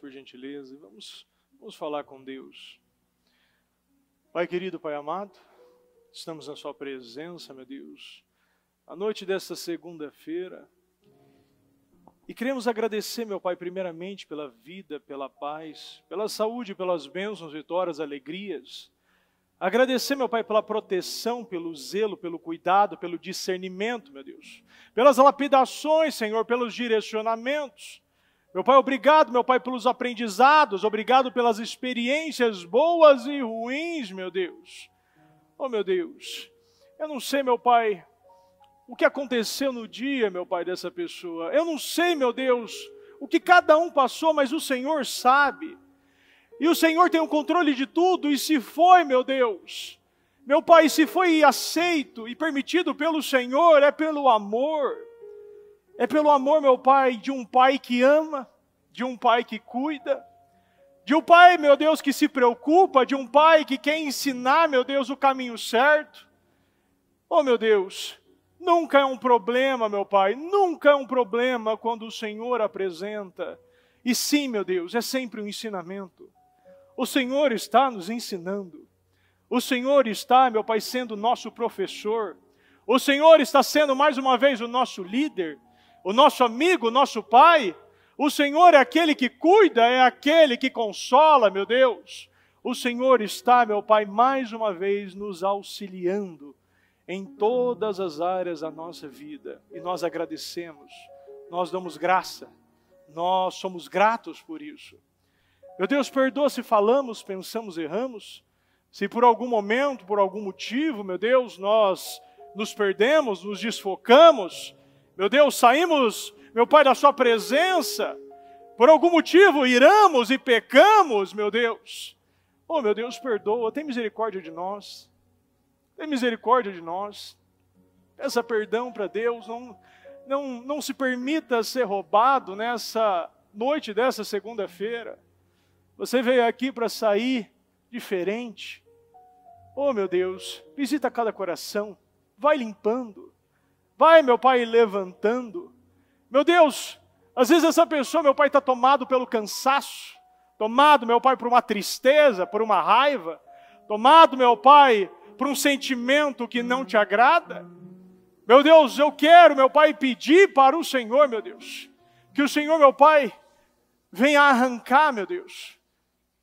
por gentileza, e vamos falar com Deus. Pai querido, Pai amado, estamos na sua presença, meu Deus, à noite desta segunda-feira, e queremos agradecer, meu Pai, primeiramente pela vida, pela paz, pela saúde, pelas bênçãos, vitórias, alegrias. Agradecer, meu Pai, pela proteção, pelo zelo, pelo cuidado, pelo discernimento, meu Deus. Pelas lapidações, Senhor, pelos direcionamentos. Meu Pai, obrigado, meu Pai, pelos aprendizados. Obrigado pelas experiências boas e ruins, meu Deus. Oh, meu Deus, eu não sei, meu Pai, o que aconteceu no dia, meu Pai, dessa pessoa. Eu não sei, meu Deus, o que cada um passou, mas o Senhor sabe. E o Senhor tem o controle de tudo, e se foi, meu Deus, meu Pai, se foi aceito e permitido pelo Senhor, é pelo amor. É pelo amor, meu Pai, de um Pai que ama, de um Pai que cuida, de um Pai, meu Deus, que se preocupa, de um Pai que quer ensinar, meu Deus, o caminho certo. Oh, meu Deus, nunca é um problema, meu Pai, nunca é um problema quando o Senhor apresenta. E sim, meu Deus, é sempre um ensinamento. O Senhor está nos ensinando. O Senhor está, meu Pai, sendo nosso professor. O Senhor está sendo mais uma vez o nosso líder, o nosso amigo, o nosso Pai. O Senhor é aquele que cuida, é aquele que consola, meu Deus. O Senhor está, meu Pai, mais uma vez nos auxiliando em todas as áreas da nossa vida. E nós agradecemos, nós damos graça, nós somos gratos por isso. Meu Deus, perdoa se falamos, pensamos, erramos. Se por algum momento, por algum motivo, meu Deus, nós nos perdemos, nos desfocamos. Meu Deus, saímos, meu Pai, da sua presença. Por algum motivo, iramos e pecamos, meu Deus. Oh, meu Deus, perdoa, tem misericórdia de nós. Tem misericórdia de nós. Peça perdão para Deus. Não se permita ser roubado nessa noite dessa segunda-feira. Você veio aqui para sair diferente. Oh, meu Deus, visita cada coração. Vai limpando. Vai, meu Pai, levantando. Meu Deus, às vezes essa pessoa, meu Pai, está tomado pelo cansaço. Tomado, meu Pai, por uma tristeza, por uma raiva. Tomado, meu Pai, por um sentimento que não te agrada. Meu Deus, eu quero, meu Pai, pedir para o Senhor, meu Deus, que o Senhor, meu Pai, venha arrancar, meu Deus.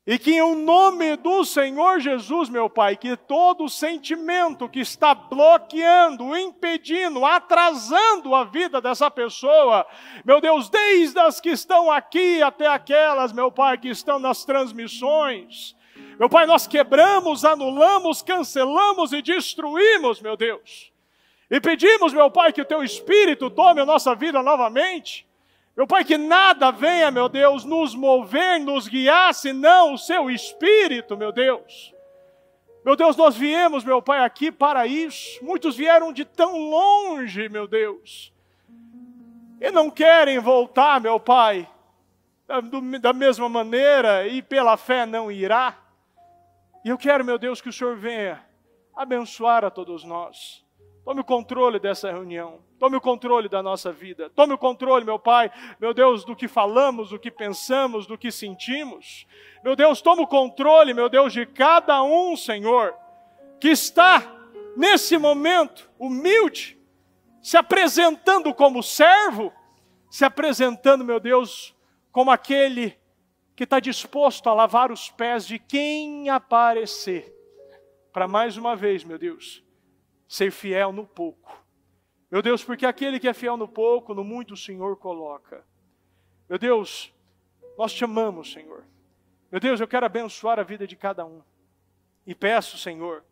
E que em nome do Senhor Jesus, meu Pai, que todo sentimento que está bloqueando, impedindo, atrasando a vida dessa pessoa, meu Deus, desde as que estão aqui até aquelas, meu Pai, que estão nas transmissões, meu Pai, nós quebramos, anulamos, cancelamos e destruímos, meu Deus. E pedimos, meu Pai, que o Teu Espírito tome a nossa vida novamente. Meu Pai, que nada venha, meu Deus, nos mover, nos guiar, senão o Seu Espírito, meu Deus. Meu Deus, nós viemos, meu Pai, aqui para isso. Muitos vieram de tão longe, meu Deus. E não querem voltar, meu Pai, da mesma maneira e pela fé não irá. E eu quero, meu Deus, que o Senhor venha abençoar a todos nós. Tome o controle dessa reunião. Tome o controle da nossa vida. Tome o controle, meu Pai, meu Deus, do que falamos, do que pensamos, do que sentimos. Meu Deus, tome o controle, meu Deus, de cada um, Senhor, que está nesse momento humilde, se apresentando como servo, se apresentando, meu Deus, como aquele que está disposto a lavar os pés de quem aparecer, para mais uma vez, meu Deus, ser fiel no pouco. Meu Deus, porque aquele que é fiel no pouco, no muito o Senhor coloca. Meu Deus, nós te amamos, Senhor. Meu Deus, eu quero abençoar a vida de cada um. E peço, Senhor,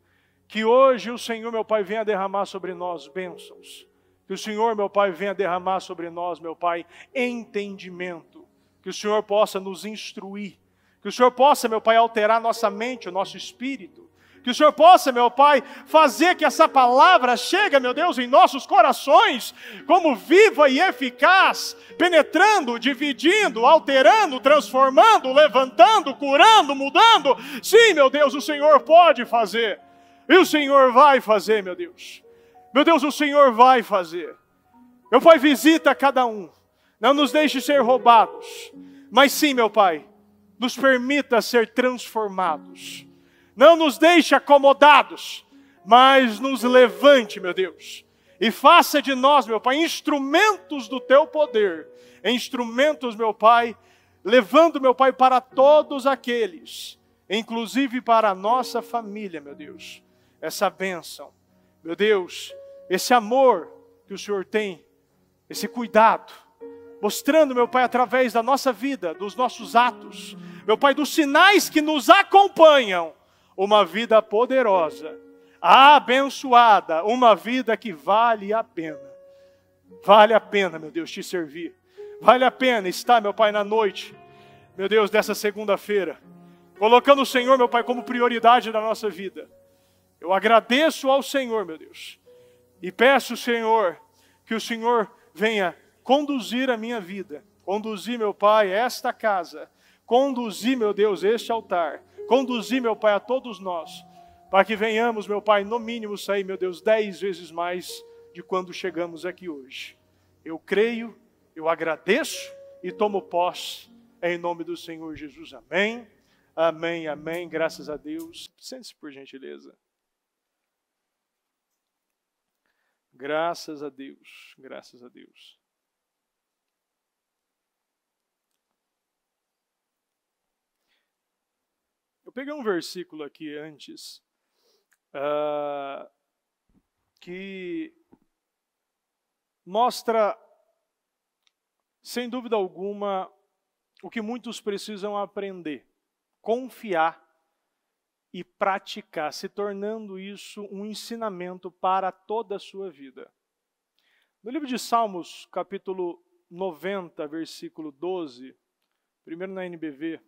que hoje o Senhor, meu Pai, venha derramar sobre nós bênçãos. Que o Senhor, meu Pai, venha derramar sobre nós, meu Pai, entendimento. Que o Senhor possa nos instruir. Que o Senhor possa, meu Pai, alterar nossa mente, o nosso espírito. Que o Senhor possa, meu Pai, fazer que essa palavra chegue, meu Deus, em nossos corações, como viva e eficaz, penetrando, dividindo, alterando, transformando, levantando, curando, mudando. Sim, meu Deus, o Senhor pode fazer. E o Senhor vai fazer, meu Deus. Meu Deus, o Senhor vai fazer. Meu Pai, visita cada um. Não nos deixe ser roubados. Mas sim, meu Pai, nos permita ser transformados. Não nos deixe acomodados, mas nos levante, meu Deus. E faça de nós, meu Pai, instrumentos do Teu poder. Instrumentos, meu Pai, levando, meu Pai, para todos aqueles, inclusive para a nossa família, meu Deus. Essa bênção, meu Deus, esse amor que o Senhor tem, esse cuidado, mostrando, meu Pai, através da nossa vida, dos nossos atos, meu Pai, dos sinais que nos acompanham, uma vida poderosa, abençoada, uma vida que vale a pena. Vale a pena, meu Deus, te servir. Vale a pena estar, meu Pai, na noite, meu Deus, dessa segunda-feira, colocando o Senhor, meu Pai, como prioridade da nossa vida. Eu agradeço ao Senhor, meu Deus, e peço, Senhor, que o Senhor venha conduzir a minha vida, conduzir, meu Pai, esta casa, conduzir, meu Deus, este altar, conduzir, meu Pai, a todos nós, para que venhamos, meu Pai, no mínimo sair, meu Deus, 10 vezes mais de quando chegamos aqui hoje. Eu creio, eu agradeço e tomo posse em nome do Senhor Jesus. Amém, amém, amém, graças a Deus. Sente-se por gentileza. Graças a Deus, graças a Deus. Eu peguei um versículo aqui antes, que mostra, sem dúvida alguma, o que muitos precisam aprender, confiar e praticar, se tornando isso um ensinamento para toda a sua vida. No livro de Salmos, capítulo 90, versículo 12, primeiro na NBV,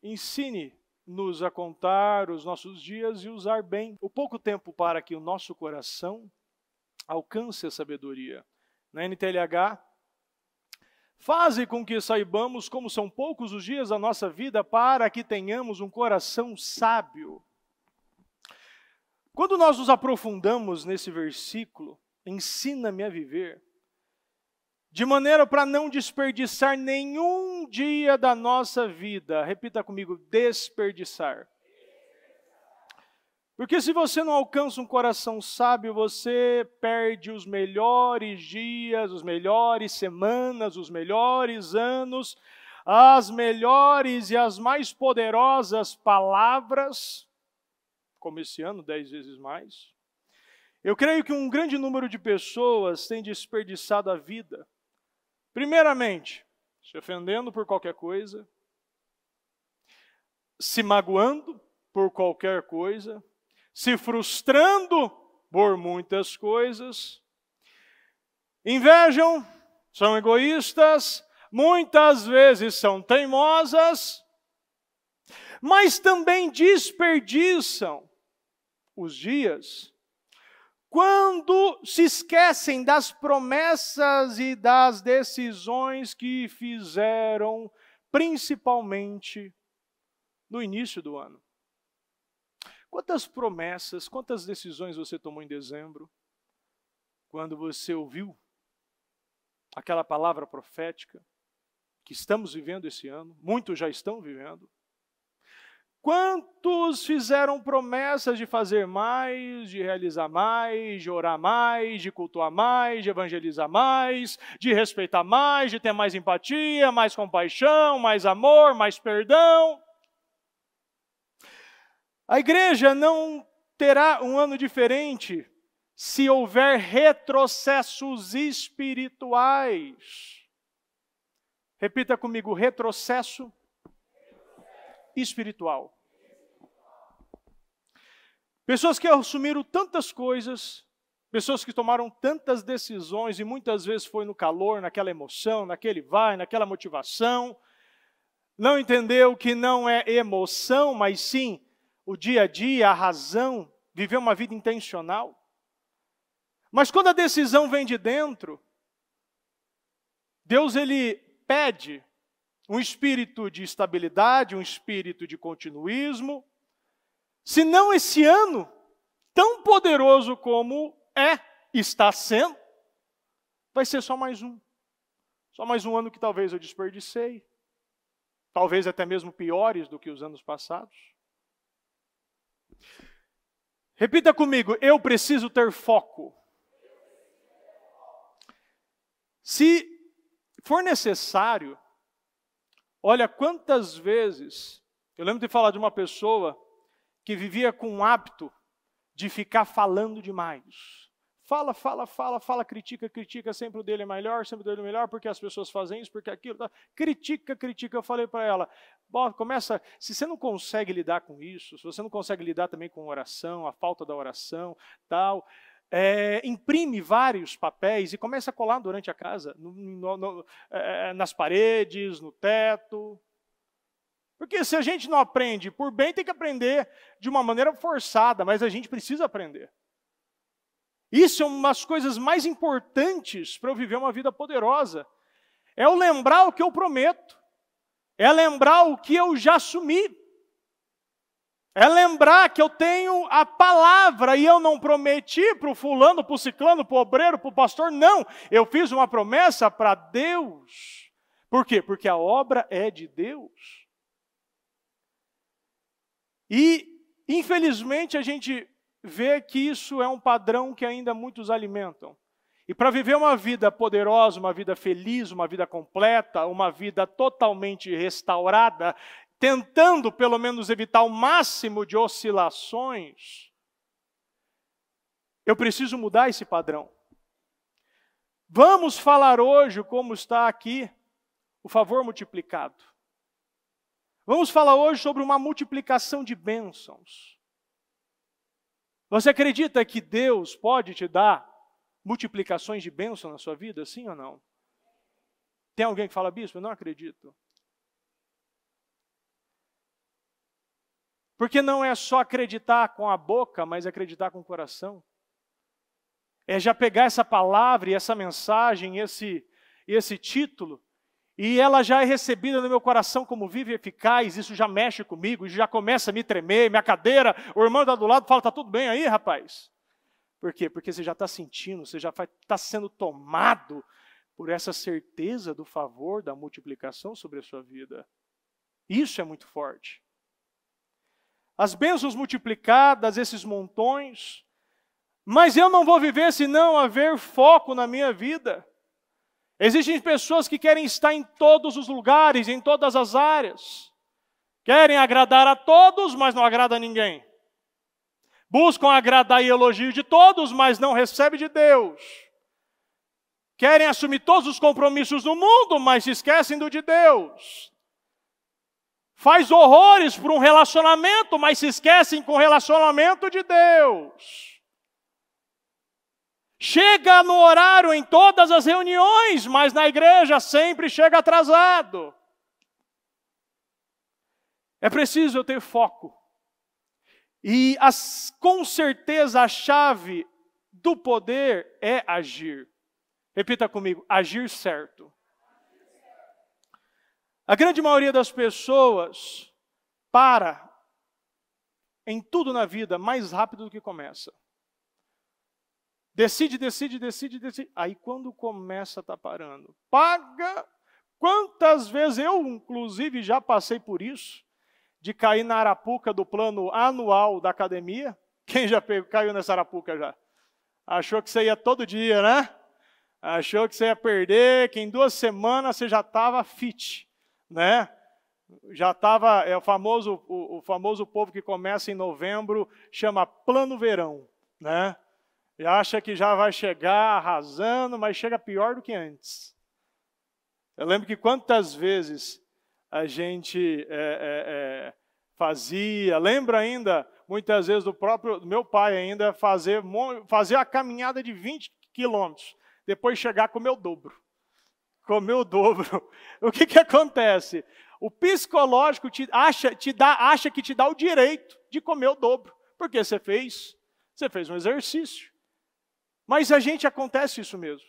ensine-nos a contar os nossos dias e usar bem o pouco tempo para que o nosso coração alcance a sabedoria. Na NTLH, faze com que saibamos como são poucos os dias da nossa vida para que tenhamos um coração sábio. Quando nós nos aprofundamos nesse versículo, ensina-me a viver, de maneira para não desperdiçar nenhum dia da nossa vida. Repita comigo, desperdiçar. Porque se você não alcança um coração sábio, você perde os melhores dias, as melhores semanas, os melhores anos, as melhores e as mais poderosas palavras, como esse ano, 10 vezes mais. Eu creio que um grande número de pessoas tem desperdiçado a vida. Primeiramente, se ofendendo por qualquer coisa, se magoando por qualquer coisa, se frustrando por muitas coisas, invejam, são egoístas, muitas vezes são teimosas, mas também desperdiçam os dias quando se esquecem das promessas e das decisões que fizeram, principalmente no início do ano. Quantas promessas, quantas decisões você tomou em dezembro, quando você ouviu aquela palavra profética que estamos vivendo esse ano, muitos já estão vivendo? Quantos fizeram promessas de fazer mais, de realizar mais, de orar mais, de cultuar mais, de evangelizar mais, de respeitar mais, de ter mais empatia, mais compaixão, mais amor, mais perdão? A igreja não terá um ano diferente se houver retrocessos espirituais. Repita comigo, retrocesso espiritual. Pessoas que assumiram tantas coisas, pessoas que tomaram tantas decisões e muitas vezes foi no calor, naquela emoção, naquele vai, naquela motivação, não entendeu que não é emoção, mas sim o dia a dia, a razão, viver uma vida intencional. Mas quando a decisão vem de dentro, Deus ele pede um espírito de estabilidade, um espírito de continuismo. Se não esse ano, tão poderoso como está sendo, vai ser só mais um. Só mais um ano que talvez eu desperdicei. talvez até mesmo piores do que os anos passados. Repita comigo, eu preciso ter foco. Se for necessário, olha quantas vezes, eu lembro de falar de uma pessoa que vivia com o hábito de ficar falando demais. Fala, critica, sempre o dele é melhor, porque as pessoas fazem isso, porque aquilo. Critica. Eu falei para ela, começa, se você não consegue lidar com isso, se você não consegue lidar também com oração, a falta da oração, tal, imprime vários papéis e começa a colar durante a casa, nas paredes, no teto. Porque se a gente não aprende por bem, tem que aprender de uma maneira forçada, mas a gente precisa aprender. Isso é uma das coisas mais importantes para eu viver uma vida poderosa. É eu lembrar o que eu prometo. É lembrar o que eu já assumi. É lembrar que eu tenho a palavra e eu não prometi para o fulano, para o ciclano, para o obreiro, para o pastor. Não, eu fiz uma promessa para Deus. Por quê? Porque a obra é de Deus. E, infelizmente, a gente vê que isso é um padrão que ainda muitos alimentam. E para viver uma vida poderosa, uma vida feliz, uma vida completa, uma vida totalmente restaurada, tentando pelo menos evitar o máximo de oscilações, eu preciso mudar esse padrão. Vamos falar hoje como está aqui o favor multiplicado. Vamos falar hoje sobre uma multiplicação de bênçãos. Você acredita que Deus pode te dar multiplicações de bênção na sua vida, sim ou não? Tem alguém que fala, bispo? Eu não acredito. Porque não é só acreditar com a boca, mas acreditar com o coração. É já pegar essa palavra e essa mensagem, esse título, e ela já é recebida no meu coração como viva e eficaz, isso já mexe comigo, isso já começa a me tremer, minha cadeira, o irmão está do lado fala, está tudo bem aí, rapaz? Por quê? Porque você já está sentindo, você já está sendo tomado por essa certeza do favor, da multiplicação sobre a sua vida. Isso é muito forte. As bênçãos multiplicadas, esses montões, mas eu não vou viver se não haver foco na minha vida. Existem pessoas que querem estar em todos os lugares, em todas as áreas. Querem agradar a todos, mas não agrada a ninguém. Buscam agradar e elogio de todos, mas não recebem de Deus. Querem assumir todos os compromissos do mundo, mas se esquecem do de Deus. Faz horrores por um relacionamento, mas se esquecem com o relacionamento de Deus. Chega no horário em todas as reuniões, mas na igreja sempre chega atrasado. É preciso eu ter foco. E com certeza a chave do poder é agir. Repita comigo, agir certo. A grande maioria das pessoas para em tudo na vida mais rápido do que começa. Decide. Aí quando começa, está parando. Paga. Quantas vezes eu, inclusive, já passei por isso, de cair na arapuca do plano anual da academia. Quem já caiu nessa arapuca já? Achou que você ia todo dia, né? Achou que você ia perder, que em 2 semanas você já estava fit, né? Já estava, o famoso povo que começa em novembro, chama plano verão, né? E acha que já vai chegar arrasando, mas chega pior do que antes. Eu lembro que quantas vezes a gente fazia, lembro ainda, muitas vezes do meu pai ainda, fazer a caminhada de 20 quilômetros, depois chegar a comer o dobro. Comer o dobro. O que acontece? O psicológico acha que te dá o direito de comer o dobro, porque você fez um exercício. Mas acontece isso mesmo.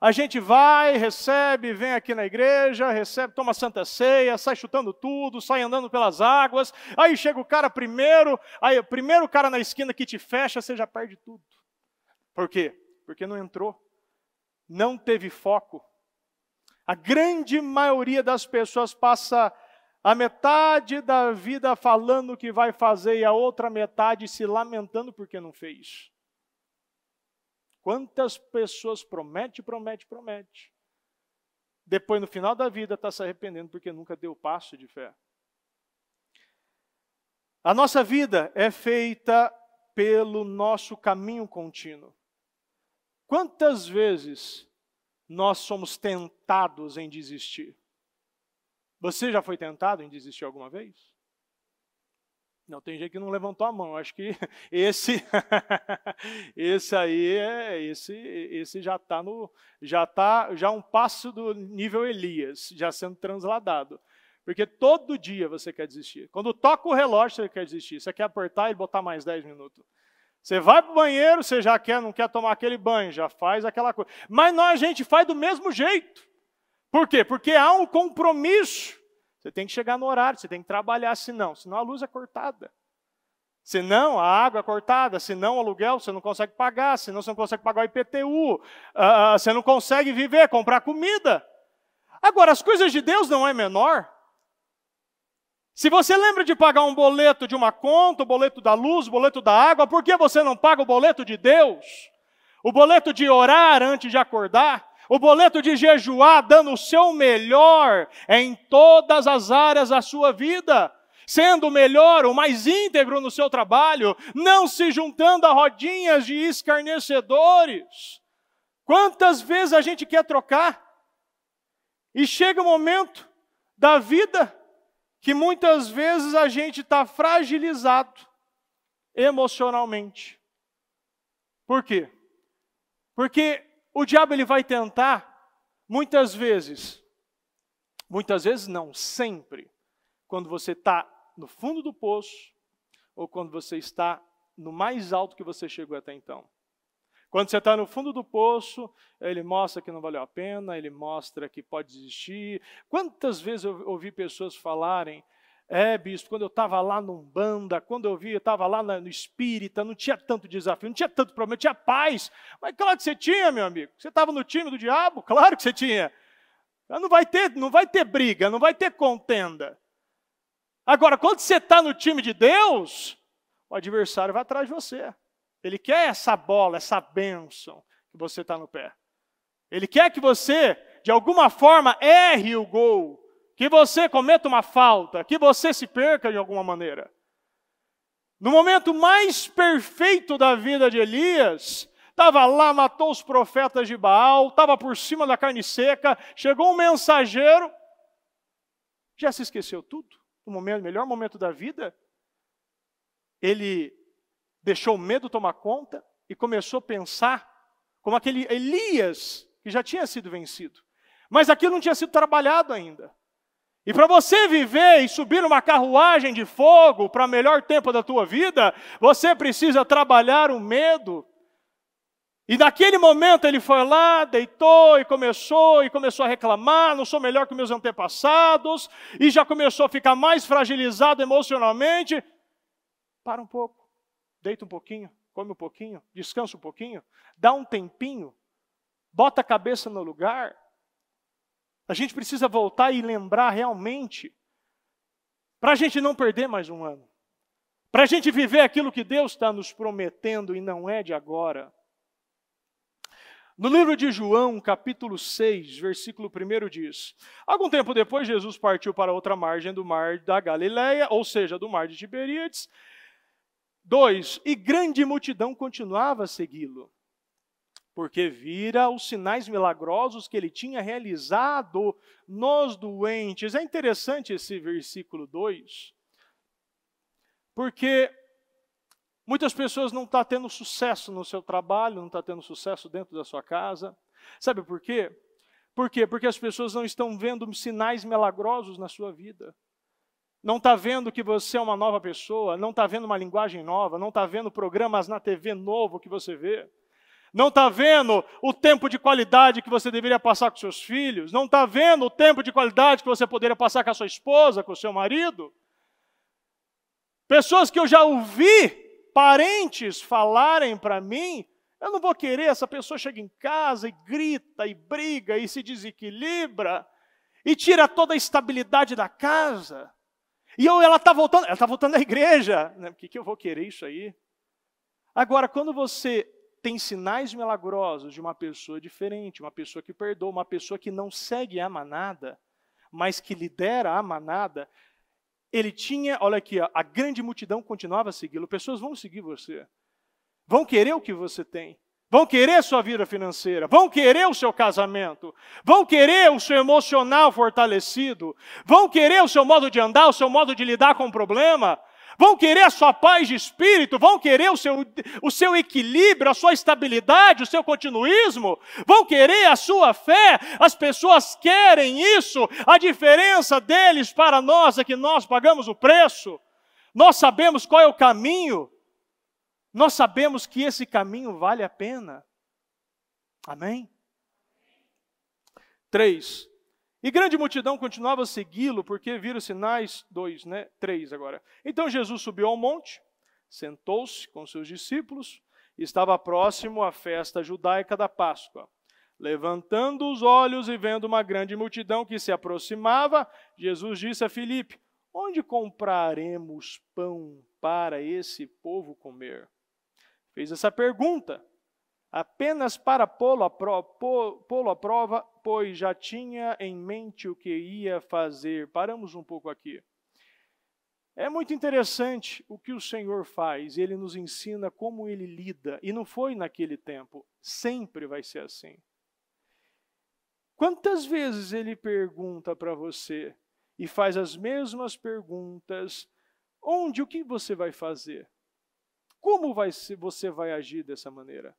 A gente vai, recebe, vem aqui na igreja, recebe, toma santa ceia, sai chutando tudo, sai andando pelas águas, aí chega o cara primeiro, aí o primeiro cara na esquina que te fecha, você já perde tudo. Por quê? Porque não entrou, não teve foco. A grande maioria das pessoas passa A metade da vida falando o que vai fazer e a outra metade se lamentando porque não fez. Quantas pessoas promete. Depois, no final da vida, está se arrependendo porque nunca deu passo de fé. A nossa vida é feita pelo nosso caminho contínuo. Quantas vezes nós somos tentados em desistir? Você já foi tentado em desistir alguma vez? Não, tem gente que não levantou a mão. Acho que esse já um passo do nível Elias, já sendo transladado. Porque todo dia você quer desistir. Quando toca o relógio, você quer desistir. Você quer apertar e botar mais 10 minutos. Você vai para o banheiro, você já não quer tomar aquele banho, já faz aquela coisa. Mas a gente faz do mesmo jeito. Por quê? Porque há um compromisso. Você tem que chegar no horário, você tem que trabalhar, senão a luz é cortada. Senão a água é cortada, senão o aluguel você não consegue pagar, senão você não consegue pagar o IPTU, você não consegue viver, comprar comida. Agora, as coisas de Deus não é menor. Se você lembra de pagar um boleto de uma conta, o boleto da luz, o boleto da água, por que você não paga o boleto de Deus? O boleto de orar antes de acordar? O boleto de jejuar, dando o seu melhor em todas as áreas da sua vida, sendo o melhor, o mais íntegro no seu trabalho, não se juntando a rodinhas de escarnecedores. Quantas vezes a gente quer trocar? E chega um momento da vida que muitas vezes a gente está fragilizado emocionalmente. Por quê? Porque o diabo ele vai tentar, muitas vezes não, sempre, quando você está no fundo do poço, ou quando você está no mais alto que você chegou até então. Quando você está no fundo do poço, ele mostra que não valeu a pena, ele mostra que pode desistir. Quantas vezes eu ouvi pessoas falarem, bispo, quando eu estava lá no Umbanda, quando eu estava lá no Espírita, não tinha tanto desafio, não tinha tanto problema, tinha paz. Mas claro que você tinha, meu amigo. Você estava no time do diabo? Claro que você tinha. Não vai ter briga, não vai ter contenda. Agora, quando você está no time de Deus, o adversário vai atrás de você. Ele quer essa bola, essa bênção que você está no pé. Ele quer que você, de alguma forma, erre o gol, que você cometa uma falta, que você se perca de alguma maneira. No momento mais perfeito da vida de Elias, estava lá, matou os profetas de Baal, estava por cima da carne seca, chegou um mensageiro, já se esqueceu tudo, no melhor momento da vida, ele deixou o medo tomar conta e começou a pensar como aquele Elias que já tinha sido vencido. Mas aquilo não tinha sido trabalhado ainda. E para você viver e subir numa carruagem de fogo para o melhor tempo da tua vida, você precisa trabalhar o medo. E naquele momento ele foi lá, deitou e começou a reclamar, não sou melhor que meus antepassados, e já começou a ficar mais fragilizado emocionalmente. Para um pouco, deita um pouquinho, come um pouquinho, descansa um pouquinho, dá um tempinho, bota a cabeça no lugar. A gente precisa voltar e lembrar realmente, para a gente não perder mais um ano, para a gente viver aquilo que Deus está nos prometendo e não é de agora. No livro de João, capítulo 6, versículo 1 diz: algum tempo depois, Jesus partiu para outra margem do mar da Galileia, ou seja, do mar de Tiberíades. 2, e grande multidão continuava a segui-lo, porque vira os sinais milagrosos que ele tinha realizado nos doentes. É interessante esse versículo 2, porque muitas pessoas não estão tendo sucesso no seu trabalho, não estão tendo sucesso dentro da sua casa. Sabe por quê? Por quê? Porque as pessoas não estão vendo sinais milagrosos na sua vida. Não está vendo que você é uma nova pessoa, não está vendo uma linguagem nova, não está vendo programas na TV novo que você vê. Não está vendo o tempo de qualidade que você deveria passar com seus filhos. Não está vendo o tempo de qualidade que você poderia passar com a sua esposa, com o seu marido. Pessoas que eu já ouvi, parentes falarem para mim, eu não vou querer, essa pessoa chega em casa e grita, e briga, e se desequilibra, e tira toda a estabilidade da casa. E ela está voltando à igreja. Por que eu vou querer isso aí? Agora, quando você tem sinais milagrosos de uma pessoa diferente, uma pessoa que perdoa, uma pessoa que não segue a manada, mas que lidera a manada, ele tinha, olha aqui, a grande multidão continuava a segui-lo. Pessoas vão seguir você. Vão querer o que você tem. Vão querer a sua vida financeira. Vão querer o seu casamento. Vão querer o seu emocional fortalecido. Vão querer o seu modo de andar, o seu modo de lidar com o problema. Vão querer a sua paz de espírito, vão querer o seu equilíbrio, a sua estabilidade, o seu continuismo, vão querer a sua fé. As pessoas querem isso. A diferença deles para nós é que nós pagamos o preço. Nós sabemos qual é o caminho. Nós sabemos que esse caminho vale a pena. Amém? 3. E grande multidão continuava a segui-lo, porque viram sinais, 3 agora. Então Jesus subiu ao monte, sentou-se com seus discípulos, e estava próximo à festa judaica da Páscoa. Levantando os olhos e vendo uma grande multidão que se aproximava, Jesus disse a Filipe: onde compraremos pão para esse povo comer? Fez essa pergunta apenas para pô-lo à prova, pois já tinha em mente o que ia fazer. Paramos um pouco aqui. É muito interessante o que o Senhor faz. Ele nos ensina como Ele lida. E não foi naquele tempo. Sempre vai ser assim. Quantas vezes Ele pergunta para você e faz as mesmas perguntas? O que você vai fazer? Como você vai agir dessa maneira?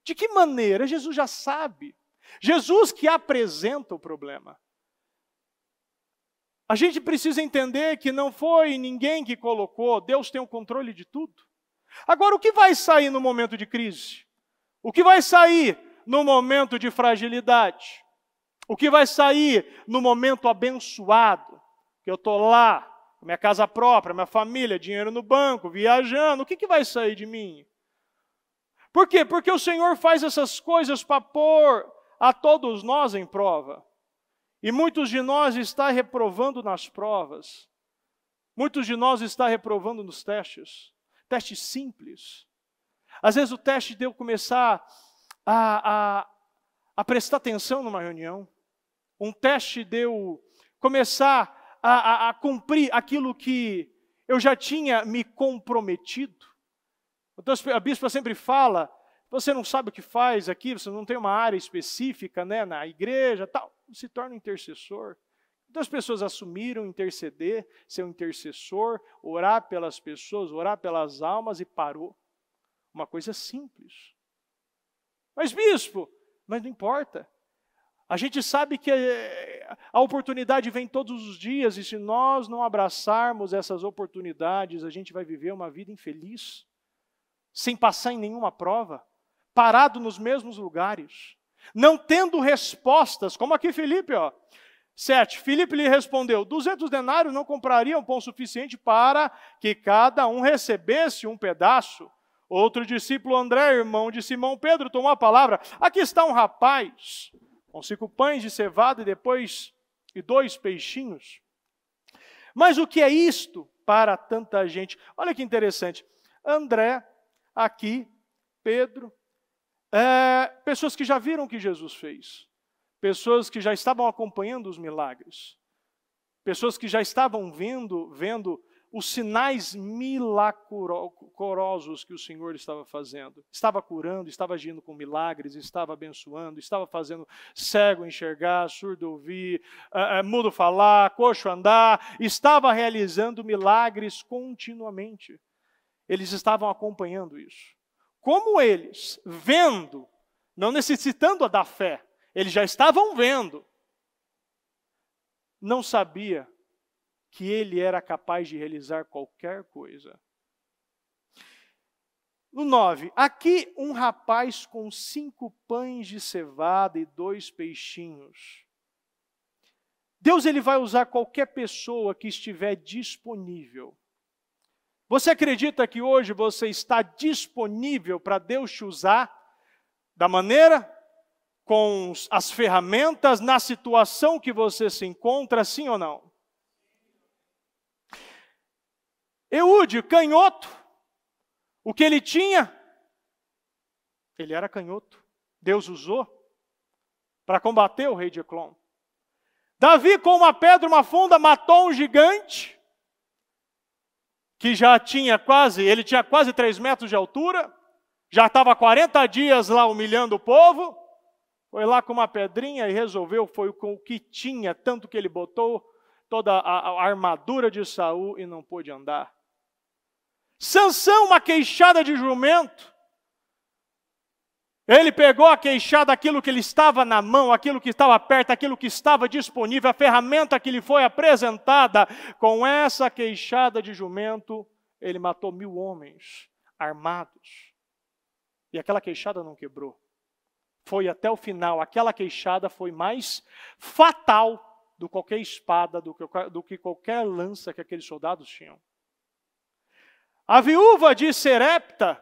De que maneira? Jesus já sabe. Jesus que apresenta o problema. A gente precisa entender que não foi ninguém que colocou, Deus tem o controle de tudo. Agora, o que vai sair no momento de crise? O que vai sair no momento de fragilidade? O que vai sair no momento abençoado? Que eu estou lá, minha casa própria, minha família, dinheiro no banco, viajando, o que vai sair de mim? Por quê? Porque o Senhor faz essas coisas para pôr a todos nós em prova. E muitos de nós estão reprovando nas provas. Muitos de nós estão reprovando nos testes. Testes simples. Às vezes o teste de eu começar a prestar atenção numa reunião. Um teste de eu começar a cumprir aquilo que eu já tinha me comprometido. Então a bispa sempre fala, você não sabe o que faz aqui, você não tem uma área específica, né, na igreja, tal, se torna um intercessor. Então as pessoas assumiram interceder, ser um intercessor, orar pelas pessoas, orar pelas almas e parou. Uma coisa simples. Mas bispo, mas não importa. A gente sabe que a oportunidade vem todos os dias e se nós não abraçarmos essas oportunidades, a gente vai viver uma vida infeliz. Sem passar em nenhuma prova, parado nos mesmos lugares, não tendo respostas, como aqui Filipe, 7. Filipe lhe respondeu: 200 denários não comprariam pão suficiente para que cada um recebesse um pedaço. Outro discípulo, André, irmão de Simão Pedro, tomou a palavra: aqui está um rapaz com 5 pães de cevada e 2 peixinhos. Mas o que é isto para tanta gente? Olha que interessante. André, aqui, Pedro, pessoas que já viram o que Jesus fez, pessoas que já estavam acompanhando os milagres, pessoas que já estavam vendo os sinais milagrosos que o Senhor estava fazendo. Estava curando, estava agindo com milagres, estava abençoando, estava fazendo cego enxergar, surdo ouvir, mudo falar, coxo andar, estava realizando milagres continuamente. Eles estavam acompanhando isso. Como eles, vendo, não necessitando da fé, eles já estavam vendo, não sabia que ele era capaz de realizar qualquer coisa. No 9, aqui um rapaz com 5 pães de cevada e 2 peixinhos. Deus ele vai usar qualquer pessoa que estiver disponível. Você acredita que hoje você está disponível para Deus te usar da maneira, com as ferramentas, na situação que você se encontra, sim ou não? Eude, canhoto, o que ele tinha? Ele era canhoto. Deus usou para combater o rei de Eglon. Davi, com uma pedra, uma funda, matou um gigante, que ele tinha quase 3 metros de altura, já estava 40 dias lá humilhando o povo, foi lá com uma pedrinha e resolveu, foi com o que tinha, tanto que ele botou toda a armadura de Saul e não pôde andar. Sansão, uma queixada de jumento. Ele pegou a queixada, aquilo que ele estava na mão, aquilo que estava perto, aquilo que estava disponível, a ferramenta que lhe foi apresentada. Com essa queixada de jumento, ele matou 1000 homens armados. E aquela queixada não quebrou. Foi até o final. Aquela queixada foi mais fatal do que qualquer espada, do que qualquer lança que aqueles soldados tinham. A viúva de Serepta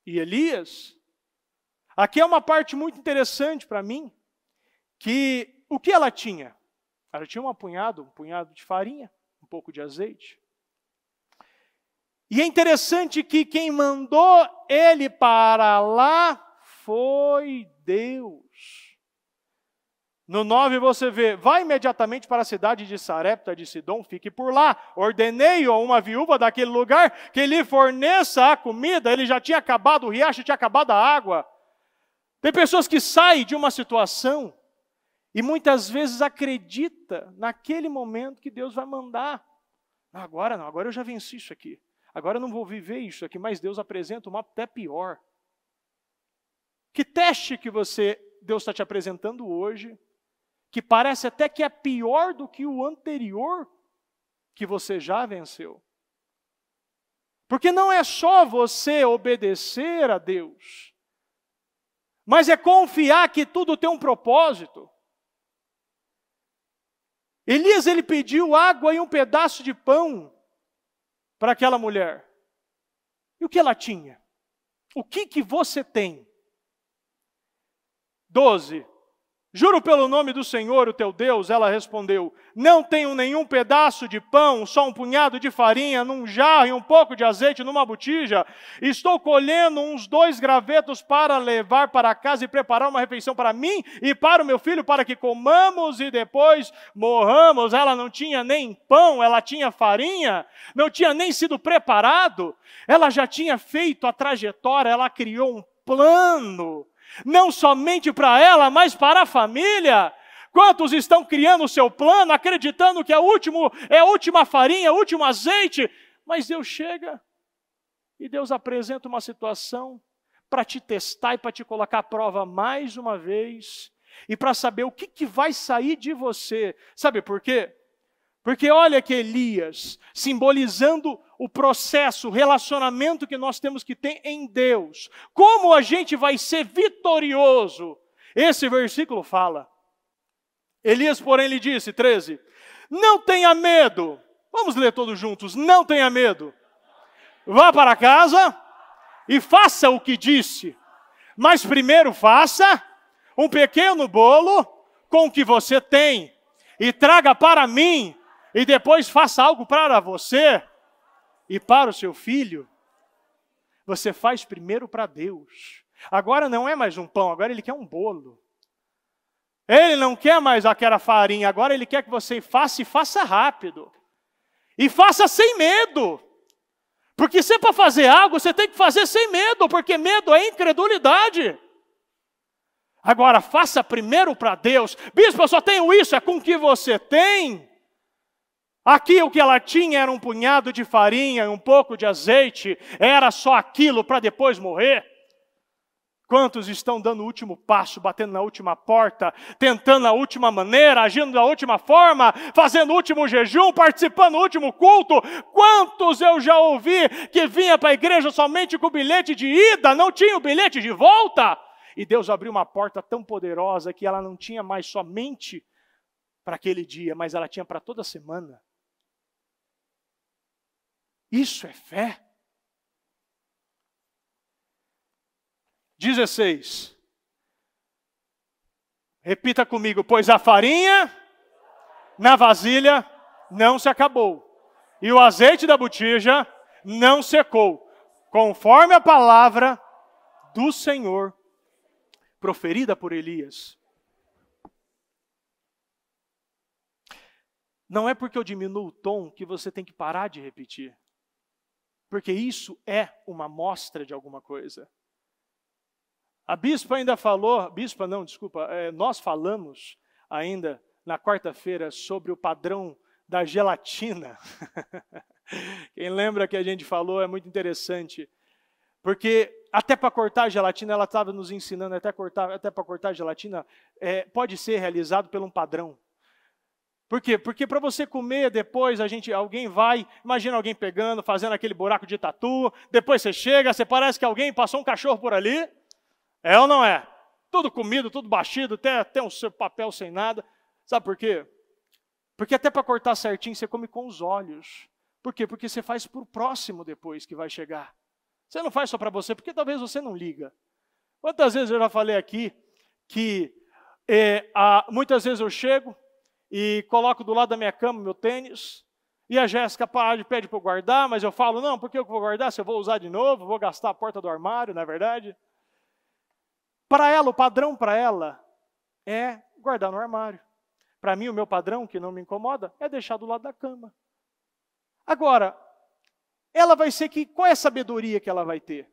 e Elias, aqui é uma parte muito interessante para mim, que o que ela tinha? Ela tinha um punhado de farinha, um pouco de azeite. E é interessante que quem mandou ele para lá foi Deus. No 9 você vê, vai imediatamente para a cidade de Sarepta de Sidom, fique por lá. Ordenei a uma viúva daquele lugar que lhe forneça a comida. Ele já tinha acabado o riacho, tinha acabado a água. Tem pessoas que saem de uma situação e muitas vezes acredita naquele momento que Deus vai mandar. Agora não, agora eu já venci isso aqui. Agora eu não vou viver isso aqui, mas Deus apresenta uma até pior. Que teste que Deus está te apresentando hoje, que parece até que é pior do que o anterior que você já venceu? Porque não é só você obedecer a Deus, mas é confiar que tudo tem um propósito. Elias, ele pediu água e um pedaço de pão para aquela mulher. E o que ela tinha? O que você tem? 12. Juro pelo nome do Senhor, o teu Deus, ela respondeu, não tenho nenhum pedaço de pão, só um punhado de farinha, num jarro e um pouco de azeite numa botija. Estou colhendo uns 2 gravetos para levar para casa e preparar uma refeição para mim e para o meu filho, para que comamos e depois morramos. Ela não tinha nem pão, ela tinha farinha, não tinha nem sido preparado. Ela já tinha feito a trajetória, ela criou um plano. Não somente para ela, mas para a família. Quantos estão criando o seu plano, acreditando que é a última farinha, o último azeite? Mas Deus chega e Deus apresenta uma situação para te testar e para te colocar à prova mais uma vez. E para saber o que vai sair de você. Sabe por quê? Porque olha que Elias, simbolizando o processo, o relacionamento que nós temos que ter em Deus. Como a gente vai ser vitorioso? Esse versículo fala. Elias, porém, lhe disse, 13, não tenha medo. Vamos ler todos juntos. Não tenha medo. Vá para casa e faça o que disse. Mas primeiro faça um pequeno bolo com o que você tem. E traga para mim. E depois faça algo para você e para o seu filho. Você faz primeiro para Deus. Agora não é mais um pão, agora Ele quer um bolo. Ele não quer mais aquela farinha, agora Ele quer que você faça e faça rápido. E faça sem medo. Porque se é para fazer algo, você tem que fazer sem medo, porque medo é incredulidade. Agora faça primeiro para Deus. Bispo, eu só tenho isso, é com o que você tem. Aqui o que ela tinha era um punhado de farinha e um pouco de azeite. Era só aquilo para depois morrer. Quantos estão dando o último passo, batendo na última porta, tentando a última maneira, agindo da última forma, fazendo o último jejum, participando do último culto? Quantos eu já ouvi que vinha para a igreja somente com o bilhete de ida, não tinha o bilhete de volta? E Deus abriu uma porta tão poderosa que ela não tinha mais somente para aquele dia, mas ela tinha para toda a semana. Isso é fé. 16. Repita comigo, pois a farinha na vasilha não se acabou. e o azeite da botija não secou, conforme a palavra do Senhor proferida por Elias. Não é porque eu diminuo o tom que você tem que parar de repetir. Porque isso é uma amostra de alguma coisa. A bispa ainda falou, nós falamos ainda na quarta-feira sobre o padrão da gelatina. Quem lembra que a gente falou é muito interessante. Porque até para cortar a gelatina, ela estava nos ensinando, até para cortar a gelatina, pode ser realizado por um padrão. Por quê? Porque para você comer depois, alguém vai, imagina alguém pegando, fazendo aquele buraco de tatu, depois você chega, você parece que alguém passou um cachorro por ali. É ou não é? Tudo comido, tudo baxido, até um seu papel sem nada. Sabe por quê? Porque até para cortar certinho, você come com os olhos. Por quê? Porque você faz para o próximo depois que vai chegar. Você não faz só para você, porque talvez você não liga. Quantas vezes eu já falei aqui que muitas vezes eu chego e coloco do lado da minha cama meu tênis, e a Jéssica pede para eu guardar, mas eu falo, não, por que eu vou guardar? Se eu vou usar de novo, vou gastar a porta do armário, não é verdade? Para ela, o padrão para ela é guardar no armário. Para mim, o meu padrão, que não me incomoda, é deixar do lado da cama. Agora, ela vai ser qual é a sabedoria que ela vai ter?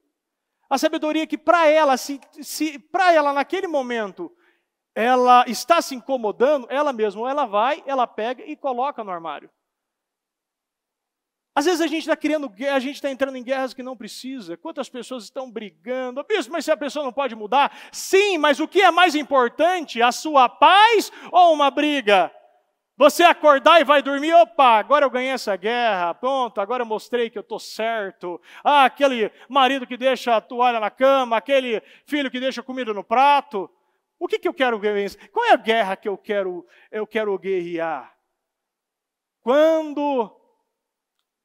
A sabedoria que para ela, se para ela naquele momento, ela está se incomodando, ela mesma, ela vai, ela pega e coloca no armário. Às vezes a gente está entrando em guerras que não precisa. Quantas pessoas estão brigando? Bispo, mas se a pessoa não pode mudar? Sim, mas o que é mais importante? A sua paz ou uma briga? Você acordar e vai dormir, opa, agora eu ganhei essa guerra, pronto, agora eu mostrei que eu estou certo. Ah, aquele marido que deixa a toalha na cama, aquele filho que deixa comida no prato. O que eu quero vencer? Qual é a guerra que eu quero guerrear? Quando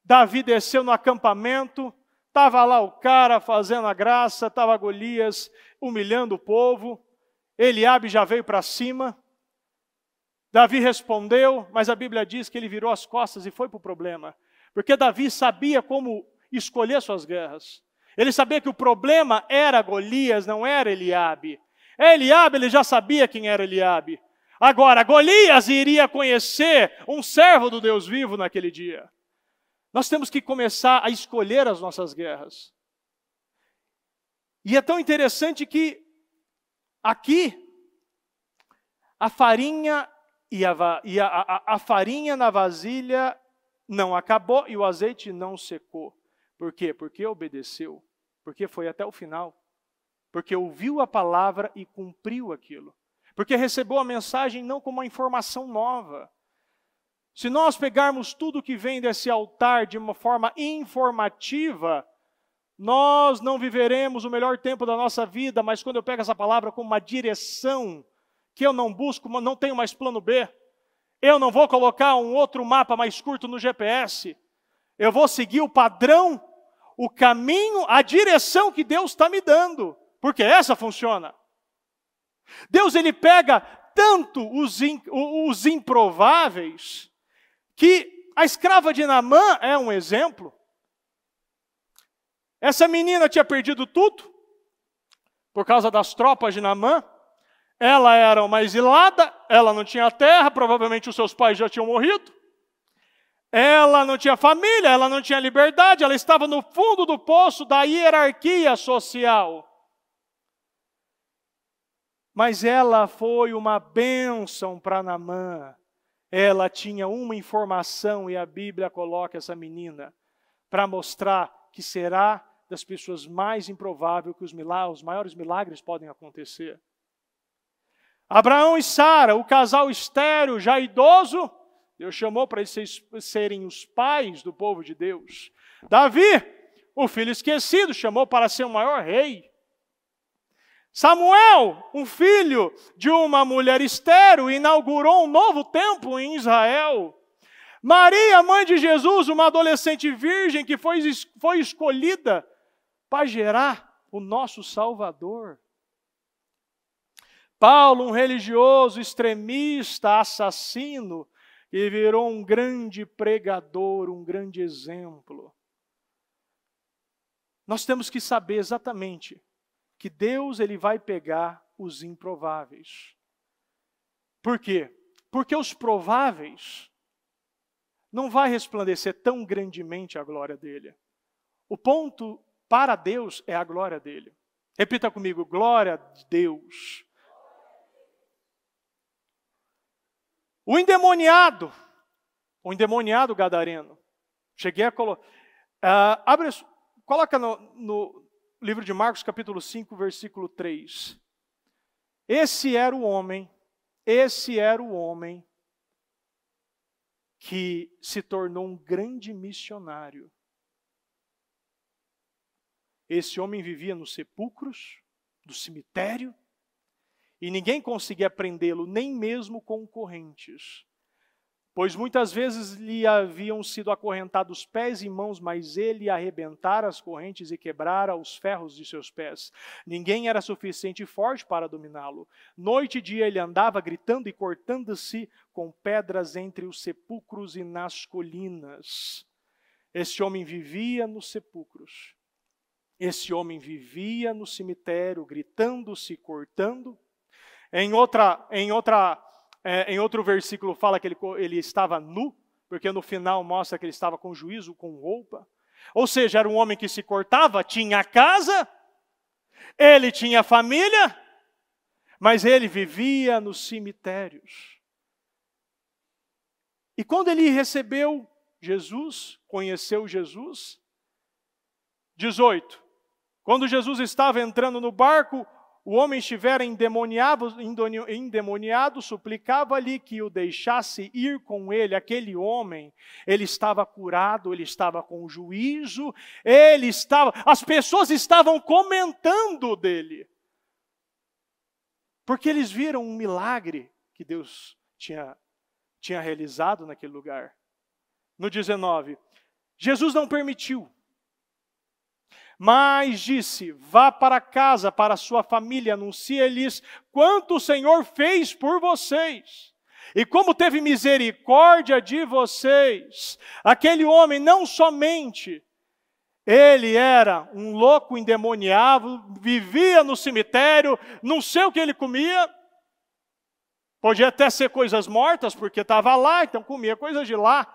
Davi desceu no acampamento, estava lá o cara fazendo a graça, estava Golias humilhando o povo, Eliabe já veio para cima, Davi respondeu, mas a Bíblia diz que ele virou as costas e foi para o problema, porque Davi sabia como escolher suas guerras, ele sabia que o problema era Golias, não era Eliabe. Eliabe, ele já sabia quem era Eliabe. Agora, Golias iria conhecer um servo do Deus vivo naquele dia. Nós temos que começar a escolher as nossas guerras. E é tão interessante que aqui a farinha a farinha na vasilha não acabou e o azeite não secou. Por quê? Porque obedeceu. Porque foi até o final. Porque ouviu a palavra e cumpriu aquilo. Porque recebeu a mensagem não como uma informação nova. Se nós pegarmos tudo que vem desse altar de uma forma informativa, nós não viveremos o melhor tempo da nossa vida, mas quando eu pego essa palavra como uma direção, que eu não busco, não tenho mais plano B, eu não vou colocar um outro mapa mais curto no GPS, eu vou seguir o padrão, o caminho, a direção que Deus está me dando. Porque essa funciona. Deus, ele pega tanto os improváveis, que a escrava de Naamã é um exemplo. Essa menina tinha perdido tudo, por causa das tropas de Naamã. Ela era uma exilada, ela não tinha terra, provavelmente os seus pais já tinham morrido. Ela não tinha família, ela não tinha liberdade, ela estava no fundo do poço da hierarquia social. Mas ela foi uma bênção para Naamã. Ela tinha uma informação e a Bíblia coloca essa menina para mostrar que será das pessoas mais improváveis que os maiores milagres podem acontecer. Abraão e Sara, o casal estéril, já idoso, Deus chamou para eles serem os pais do povo de Deus. Davi, o filho esquecido, chamou para ser o maior rei. Samuel, um filho de uma mulher estéril, inaugurou um novo templo em Israel. Maria, mãe de Jesus, uma adolescente virgem que foi escolhida para gerar o nosso Salvador. Paulo, um religioso extremista, assassino, e virou um grande pregador, um grande exemplo. Nós temos que saber exatamente que Deus ele vai pegar os improváveis. Por quê? Porque os prováveis não vai resplandecer tão grandemente a glória dele. O ponto para Deus é a glória dele. Repita comigo, glória de Deus. O endemoniado gadareno, cheguei a colocar, coloca no livro de Marcos capítulo 5, versículo 3. Esse era o homem que se tornou um grande missionário. Esse homem vivia nos sepulcros, do cemitério, e ninguém conseguia prendê-lo, nem mesmo com correntes. Pois muitas vezes lhe haviam sido acorrentados pés e mãos, mas ele arrebentara as correntes e quebrara os ferros de seus pés. Ninguém era suficiente forte para dominá-lo. Noite e dia ele andava gritando e cortando-se com pedras entre os sepulcros e nas colinas. Esse homem vivia nos sepulcros. Esse homem vivia no cemitério, gritando-se, cortando. Em outro versículo fala que ele estava nu, porque no final mostra que ele estava com juízo, com roupa. Ou seja, era um homem que se cortava, tinha casa, ele tinha família, mas ele vivia nos cemitérios. E quando ele recebeu Jesus, conheceu Jesus, 18. Quando Jesus estava entrando no barco, o homem estivera endemoniado, suplicava-lhe que o deixasse ir com ele. Aquele homem, ele estava curado, ele estava com juízo, as pessoas estavam comentando dele. Porque eles viram um milagre que Deus tinha realizado naquele lugar. No 19, Jesus não permitiu. Mas disse, vá para casa, para sua família, anuncie-lhes quanto o Senhor fez por vocês. E como teve misericórdia de vocês. Aquele homem não somente, ele era um louco endemoniado, vivia no cemitério, não sei o que ele comia. Podia até ser coisas mortas, porque estava lá, então comia coisas de lá.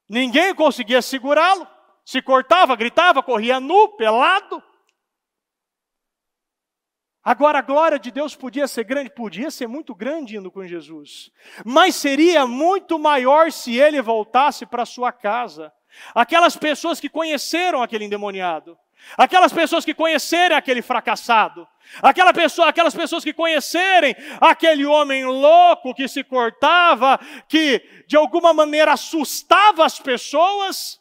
Ninguém conseguia segurá-lo. Se cortava, gritava, corria nu, pelado. Agora a glória de Deus podia ser grande, podia ser muito grande indo com Jesus. Mas seria muito maior se ele voltasse para sua casa. Aquelas pessoas que conheceram aquele endemoniado. Aquelas pessoas que conhecerem aquele fracassado. Aquelas pessoas que conhecerem aquele homem louco que se cortava, que de alguma maneira assustava as pessoas.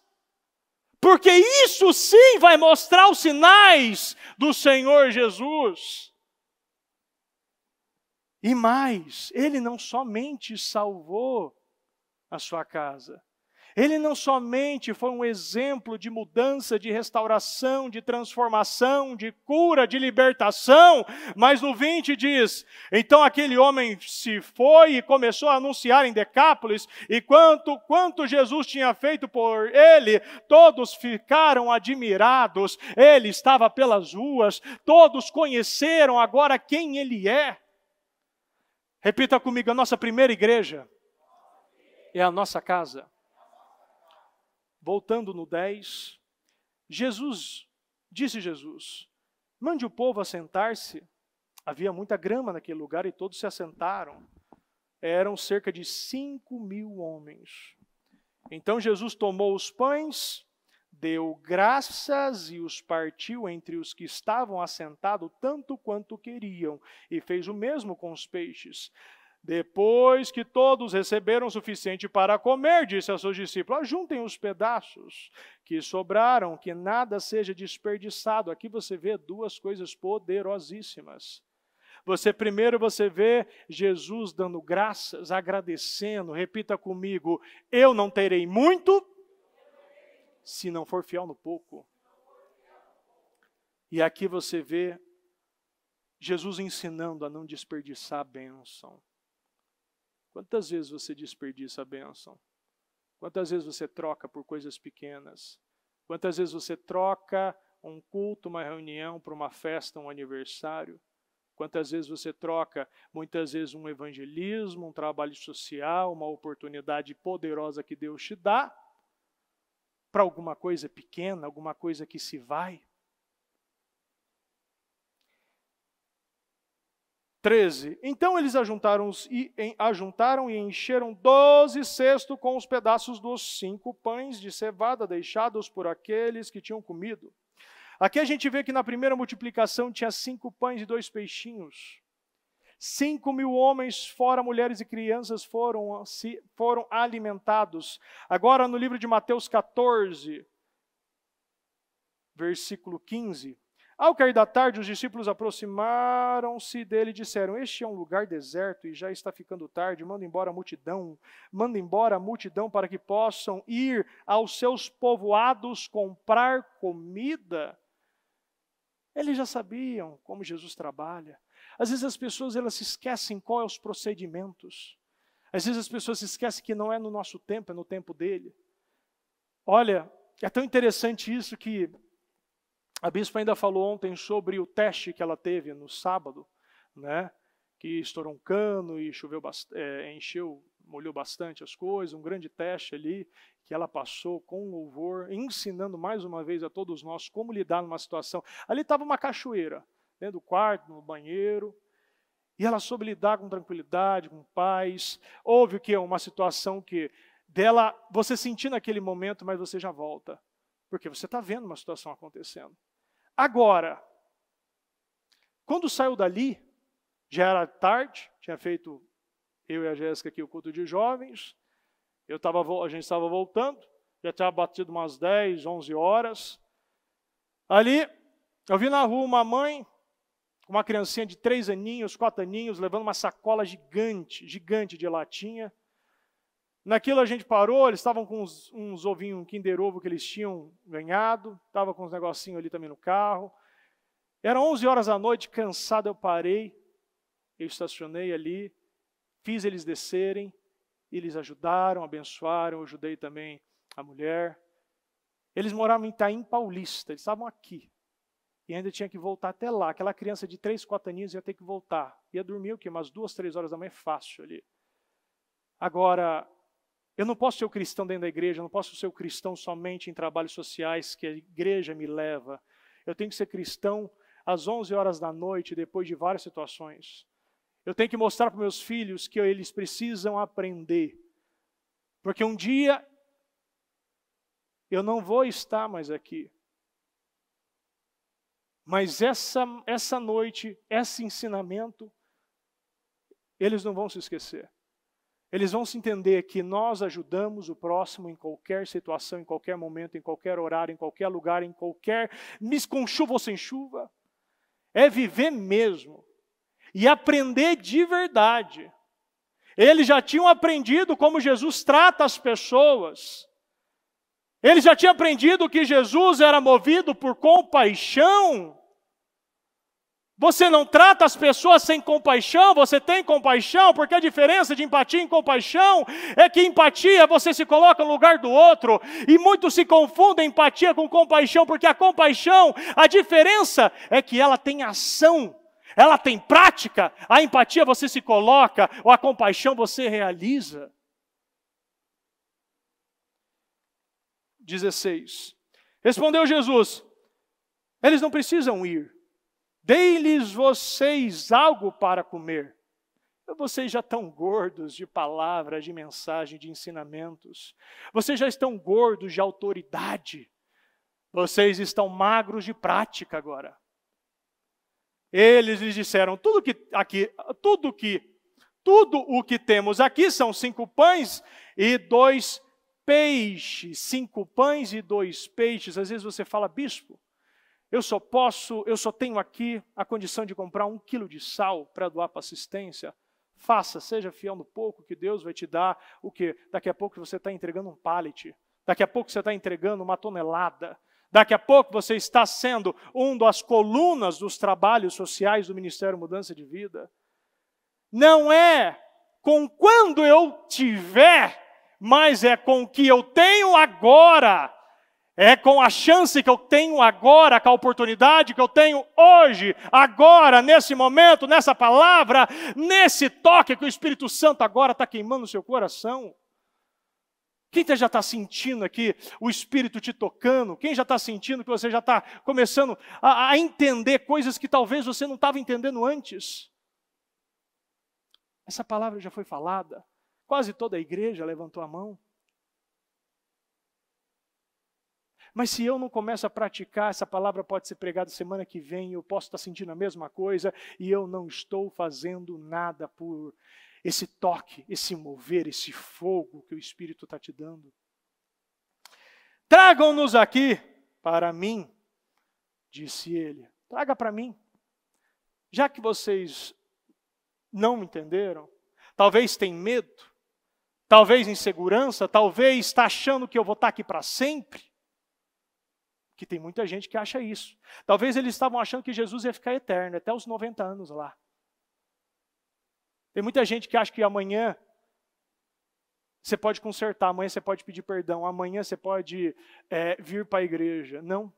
Porque isso sim vai mostrar os sinais do Senhor Jesus. E mais, ele não somente salvou a sua casa. Ele não somente foi um exemplo de mudança, de restauração, de transformação, de cura, de libertação, mas no 20 diz, então aquele homem se foi e começou a anunciar em Decápolis, e quanto Jesus tinha feito por ele, todos ficaram admirados, ele estava pelas ruas, todos conheceram agora quem ele é. Repita comigo, a nossa primeira igreja é a nossa casa. Voltando no 10, disse Jesus, mande o povo assentar-se. Havia muita grama naquele lugar e todos se assentaram. Eram cerca de 5.000 homens. Então Jesus tomou os pães, deu graças e os partiu entre os que estavam assentados, tanto quanto queriam, e fez o mesmo com os peixes. Depois que todos receberam o suficiente para comer, disse aos seus discípulos, ajuntem os pedaços que sobraram, que nada seja desperdiçado. Aqui você vê duas coisas poderosíssimas. Primeiro você vê Jesus dando graças, agradecendo. Repita comigo, eu não terei muito, se não for fiel no pouco. E aqui você vê Jesus ensinando a não desperdiçar a bênção. Quantas vezes você desperdiça a bênção? Quantas vezes você troca por coisas pequenas? Quantas vezes você troca um culto, uma reunião, por uma festa, um aniversário? Quantas vezes você troca, muitas vezes, um evangelismo, um trabalho social, uma oportunidade poderosa que Deus te dá, para alguma coisa pequena, alguma coisa que se vai? 13. Então eles ajuntaram e encheram 12 cestos com os pedaços dos 5 pães de cevada deixados por aqueles que tinham comido. Aqui a gente vê que na primeira multiplicação tinha 5 pães e 2 peixinhos. 5.000 homens, fora mulheres e crianças, foram alimentados. Agora no livro de Mateus 14, versículo 15. Ao cair da tarde, os discípulos aproximaram-se dele e disseram: este é um lugar deserto e já está ficando tarde, manda embora a multidão para que possam ir aos seus povoados comprar comida. Eles já sabiam como Jesus trabalha. Às vezes as pessoas elas se esquecem qual é os procedimentos. Às vezes as pessoas se esquecem que não é no nosso tempo, é no tempo dele. Olha, é tão interessante isso que a bispa ainda falou ontem sobre o teste que ela teve no sábado, né? Que estourou um cano e choveu, molhou bastante as coisas, um grande teste ali, que ela passou com louvor, ensinando mais uma vez a todos nós como lidar numa situação. Ali estava uma cachoeira, dentro do quarto, no banheiro, e ela soube lidar com tranquilidade, com paz. Houve o que? Uma situação que dela, você sentir naquele momento, mas você já volta, porque você está vendo uma situação acontecendo. Agora, quando saiu dali, já era tarde, tinha feito eu e a Jéssica aqui o culto de jovens, a gente estava voltando, já tinha batido umas 10, 11 horas. Ali, eu vi na rua uma mãe, com uma criancinha de 3 aninhos, 4 aninhos, levando uma sacola gigante de latinha. Naquilo a gente parou, eles estavam com uns ovinhos, um Kinder Ovo que eles tinham ganhado, estava com uns negocinhos ali também no carro. Eram 11 horas da noite, cansado, eu parei, eu estacionei ali, fiz eles descerem, eles ajudaram, abençoaram, eu ajudei também a mulher. Eles moravam em Itaim Paulista, eles estavam aqui. E ainda tinha que voltar até lá. Aquela criança de 3, 4 aninhos ia ter que voltar. Ia dormir o quê? Umas 2, 3 horas da manhã, fácil ali. Agora, eu não posso ser o cristão dentro da igreja, eu não posso ser o cristão somente em trabalhos sociais que a igreja me leva. Eu tenho que ser cristão às 11 horas da noite, depois de várias situações. Eu tenho que mostrar para meus filhos que eles precisam aprender. Porque um dia eu não vou estar mais aqui. Mas essa noite, esse ensinamento, eles não vão se esquecer. Eles vão se entender que nós ajudamos o próximo em qualquer situação, em qualquer momento, em qualquer horário, em qualquer lugar, com chuva ou sem chuva. É viver mesmo. E aprender de verdade. Eles já tinham aprendido como Jesus trata as pessoas. Eles já tinham aprendido que Jesus era movido por compaixão. Você não trata as pessoas sem compaixão, você tem compaixão, porque a diferença de empatia e compaixão é que empatia você se coloca no lugar do outro, e muitos se confundem empatia com compaixão, porque a compaixão, a diferença é que ela tem ação, ela tem prática. A empatia você se coloca, ou a compaixão você realiza. 16. Respondeu Jesus: eles não precisam ir. Dei-lhes vocês algo para comer. Vocês já estão gordos de palavra, de mensagem, de ensinamentos. Vocês já estão gordos de autoridade. Vocês estão magros de prática agora. Eles lhes disseram: tudo o que temos aqui são 5 pães e 2 peixes. 5 pães e 2 peixes. Às vezes você fala: bispo, eu só tenho aqui a condição de comprar 1 quilo de sal para doar para assistência. Faça, seja fiel no pouco que Deus vai te dar o quê? Daqui a pouco você está entregando um pallet. Daqui a pouco você está entregando 1 tonelada. Daqui a pouco você está sendo das colunas dos trabalhos sociais do Ministério Mudança de Vida. Não é com quando eu tiver, mas é com o que eu tenho agora. É com a chance que eu tenho agora, com a oportunidade que eu tenho hoje, agora, nesse momento, nessa palavra, nesse toque que o Espírito Santo agora está queimando no seu coração. Quem já está sentindo aqui o Espírito te tocando? Quem já está sentindo que você já está começando a entender coisas que talvez você não estava entendendo antes? Essa palavra já foi falada. Quase toda a igreja levantou a mão. Mas se eu não começo a praticar, essa palavra pode ser pregada semana que vem, eu posso estar sentindo a mesma coisa e eu não estou fazendo nada por esse toque, esse mover, esse fogo que o Espírito está te dando. Tragam-nos aqui para mim, disse ele. Traga para mim. Já que vocês não entenderam, talvez tenham medo, talvez insegurança, talvez está achando que eu vou estar aqui para sempre. Que tem muita gente que acha isso. Talvez eles estavam achando que Jesus ia ficar eterno, até os 90 anos lá. Tem muita gente que acha que amanhã você pode consertar, amanhã você pode pedir perdão, amanhã você pode vir para a igreja. Não.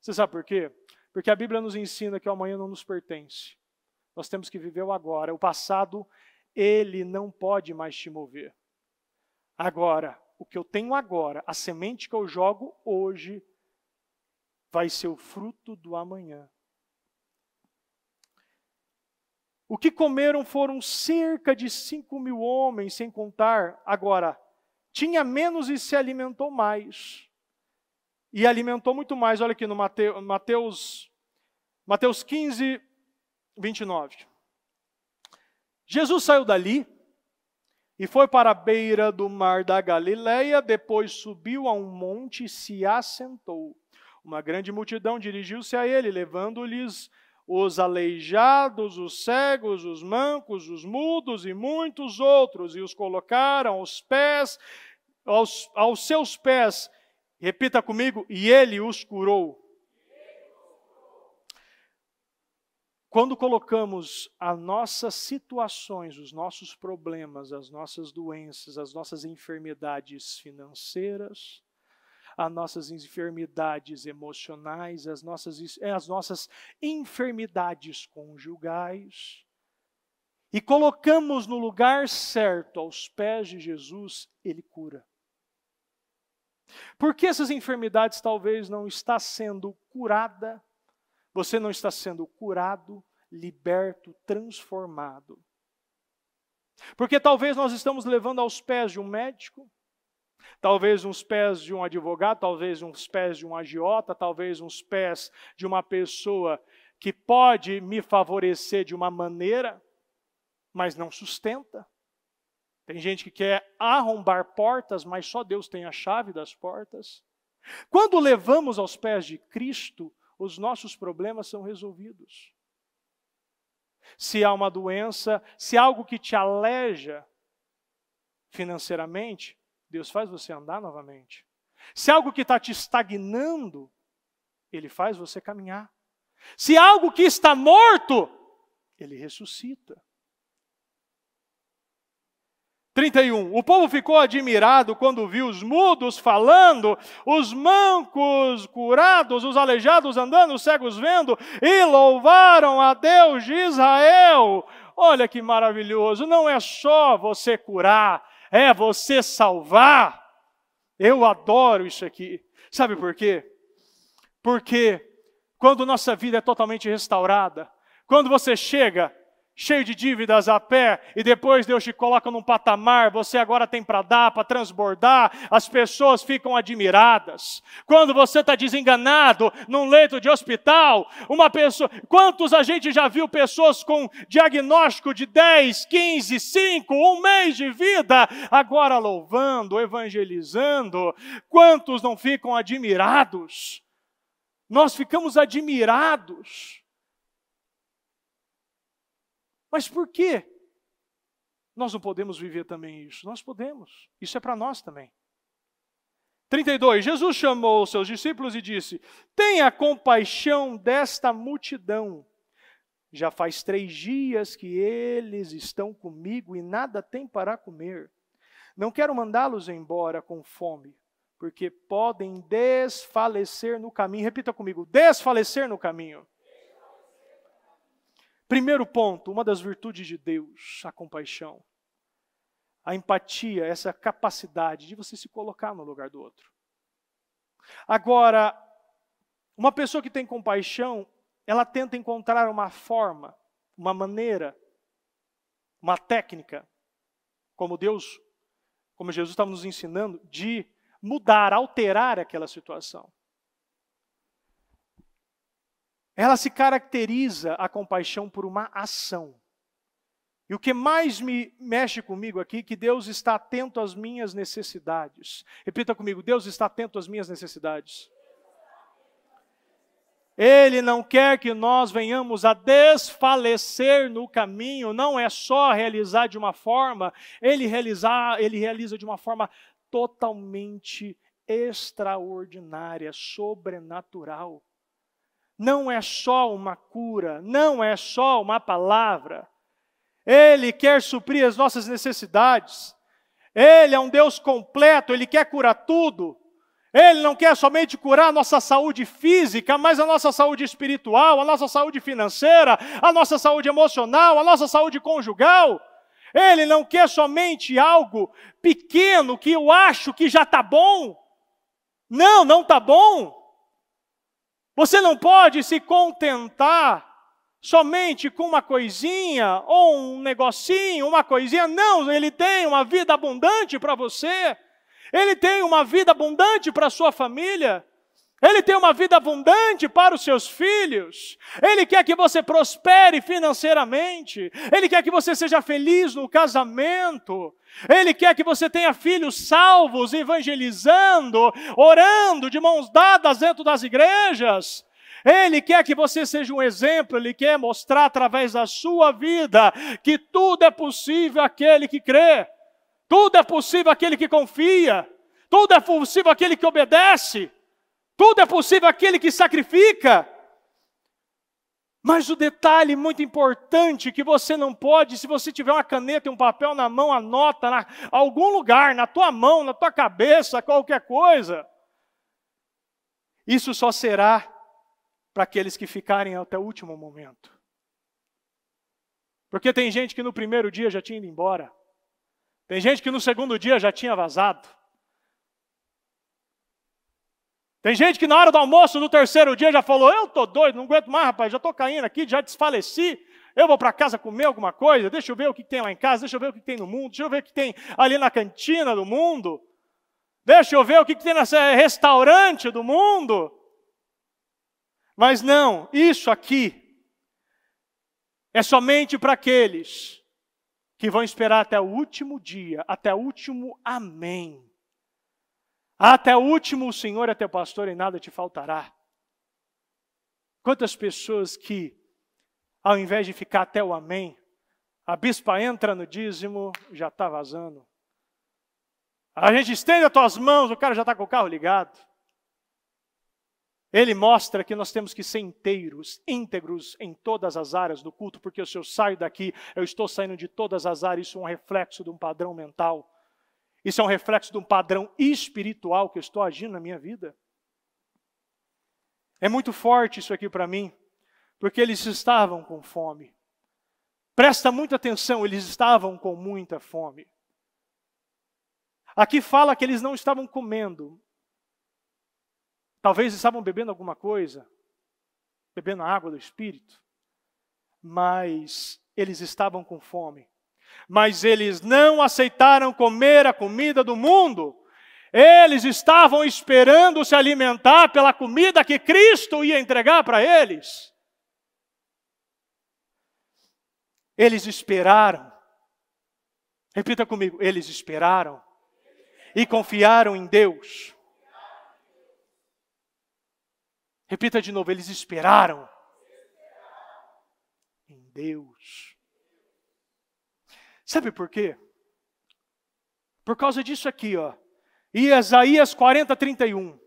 Você sabe por quê? Porque a Bíblia nos ensina que o amanhã não nos pertence. Nós temos que viver o agora. O passado, ele não pode mais te mover. Agora, o que eu tenho agora, a semente que eu jogo hoje, vai ser o fruto do amanhã. O que comeram foram cerca de 5.000 homens, sem contar. Agora, tinha menos e se alimentou mais. E alimentou muito mais. Olha aqui no Mateus 15, 29. Jesus saiu dali e foi para a beira do mar da Galileia, depois subiu a um monte e se assentou. Uma grande multidão dirigiu-se a ele, levando-lhes os aleijados, os cegos, os mancos, os mudos e muitos outros, e os colocaram aos seus pés. Repita comigo, e ele os curou. Quando colocamos as nossas situações, os nossos problemas, as nossas doenças, as nossas enfermidades financeiras, as nossas enfermidades emocionais, as nossas enfermidades conjugais, e colocamos no lugar certo, aos pés de Jesus, Ele cura. Porque essas enfermidades talvez não está sendo curada, você não está sendo curado, liberto, transformado. Porque talvez nós estamos levando aos pés de um médico, talvez uns pés de um advogado, talvez uns pés de um agiota, talvez uns pés de uma pessoa que pode me favorecer de uma maneira, mas não sustenta. Tem gente que quer arrombar portas, mas só Deus tem a chave das portas. Quando levamos aos pés de Cristo, os nossos problemas são resolvidos. Se há uma doença, se há algo que te aleja financeiramente, Deus faz você andar novamente. Se há algo que está te estagnando, Ele faz você caminhar. Se há algo que está morto, Ele ressuscita. 31. O povo ficou admirado quando viu os mudos falando, os mancos curados, os aleijados andando, os cegos vendo, e louvaram a Deus de Israel. Olha que maravilhoso, não é só você curar, é você salvar. Eu adoro isso aqui. Sabe por quê? Porque quando nossa vida é totalmente restaurada, quando você chega cheio de dívidas a pé, e depois Deus te coloca num patamar, você agora tem para dar, para transbordar, as pessoas ficam admiradas. Quando você está desenganado num leito de hospital, uma pessoa, quantos a gente já viu pessoas com diagnóstico de 10, 15, 5, 1 mês de vida, agora louvando, evangelizando, quantos não ficam admirados? Nós ficamos admirados. Mas por que nós não podemos viver também isso? Nós podemos. Isso é para nós também. 32. Jesus chamou os seus discípulos e disse: tenha compaixão desta multidão, Já faz 3 dias que eles estão comigo e nada têm para comer. Não quero mandá-los embora com fome, porque podem desfalecer no caminho. Repita comigo, desfalecer no caminho. Primeiro ponto, uma das virtudes de Deus, a compaixão. A empatia, essa capacidade de você se colocar no lugar do outro. Agora, uma pessoa que tem compaixão, ela tenta encontrar uma forma, uma maneira, uma técnica, como Jesus estava nos ensinando, de mudar, alterar aquela situação. Ela se caracteriza, a compaixão, por uma ação. E o que mais me mexe comigo aqui, que Deus está atento às minhas necessidades. Repita comigo, Deus está atento às minhas necessidades. Ele não quer que nós venhamos a desfalecer no caminho, não é só realizar de uma forma, ele realiza de uma forma totalmente extraordinária, sobrenatural. Não é só uma cura, não é só uma palavra. Ele quer suprir as nossas necessidades. Ele é um Deus completo, Ele quer curar tudo. Ele não quer somente curar a nossa saúde física, mas a nossa saúde espiritual, a nossa saúde financeira, a nossa saúde emocional, a nossa saúde conjugal. Ele não quer somente algo pequeno que eu acho que já está bom. Não, não está bom. Você não pode se contentar somente com uma coisinha, ou um negocinho, uma coisinha. Não, Ele tem uma vida abundante para você. Ele tem uma vida abundante para a sua família. Ele tem uma vida abundante para os seus filhos. Ele quer que você prospere financeiramente. Ele quer que você seja feliz no casamento. Ele quer que você tenha filhos salvos, evangelizando, orando de mãos dadas dentro das igrejas. Ele quer que você seja um exemplo. Ele quer mostrar através da sua vida que tudo é possível àquele que crê. Tudo é possível àquele que confia. Tudo é possível àquele que obedece. Tudo é possível àquele que sacrifica. Mas o detalhe muito importante que você não pode, se você tiver uma caneta e um papel na mão, anota em algum lugar, na tua mão, na tua cabeça, qualquer coisa. Isso só será para aqueles que ficarem até o último momento. Porque tem gente que no primeiro dia já tinha ido embora. Tem gente que no segundo dia já tinha vazado. Tem gente que na hora do almoço, no terceiro dia, já falou, eu estou doido, não aguento mais, rapaz, já estou caindo aqui, já desfaleci, eu vou para casa comer alguma coisa, deixa eu ver o que tem lá em casa, deixa eu ver o que tem no mundo, deixa eu ver o que tem ali na cantina do mundo, deixa eu ver o que tem nesse restaurante do mundo. Mas não, isso aqui é somente para aqueles que vão esperar até o último dia, até o último amém. Até o último o Senhor é teu pastor e nada te faltará. Quantas pessoas que, ao invés de ficar até o amém, a bispa entra no dízimo, já está vazando. A gente estende as tuas mãos, o cara já está com o carro ligado. Ele mostra que nós temos que ser íntegros em todas as áreas do culto, porque se eu saio daqui, eu estou saindo de todas as áreas, isso é um reflexo de um padrão mental. Isso é um reflexo de um padrão espiritual que eu estou agindo na minha vida. É muito forte isso aqui para mim, porque eles estavam com fome. Presta muita atenção, eles estavam com muita fome. Aqui fala que eles não estavam comendo. Talvez estavam bebendo alguma coisa, bebendo a água do Espírito, mas eles estavam com fome. Mas eles não aceitaram comer a comida do mundo. Eles estavam esperando se alimentar pela comida que Cristo ia entregar para eles. Eles esperaram. Repita comigo, eles esperaram e confiaram em Deus. Repita de novo, eles esperaram em Deus. Sabe por quê? Por causa disso aqui, ó. Isaías 40:31.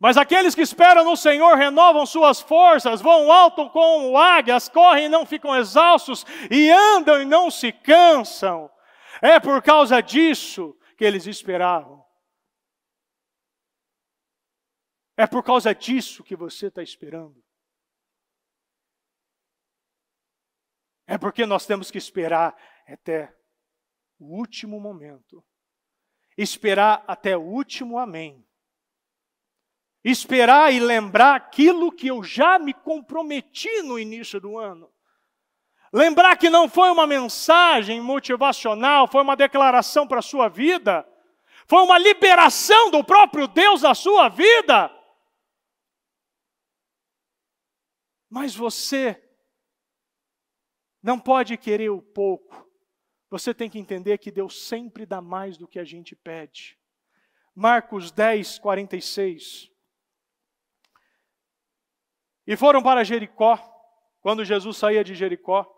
Mas aqueles que esperam no Senhor renovam suas forças, vão alto como águias, correm e não ficam exaustos, e andam e não se cansam. É por causa disso que eles esperavam. É por causa disso que você está esperando. É porque nós temos que esperar até o último momento. Esperar até o último amém. Esperar e lembrar aquilo que eu já me comprometi no início do ano. Lembrar que não foi uma mensagem motivacional, foi uma declaração para a sua vida. Foi uma liberação do próprio Deus na sua vida. Mas você não pode querer o pouco. Você tem que entender que Deus sempre dá mais do que a gente pede. Marcos 10, 46. E foram para Jericó, quando Jesus saía de Jericó,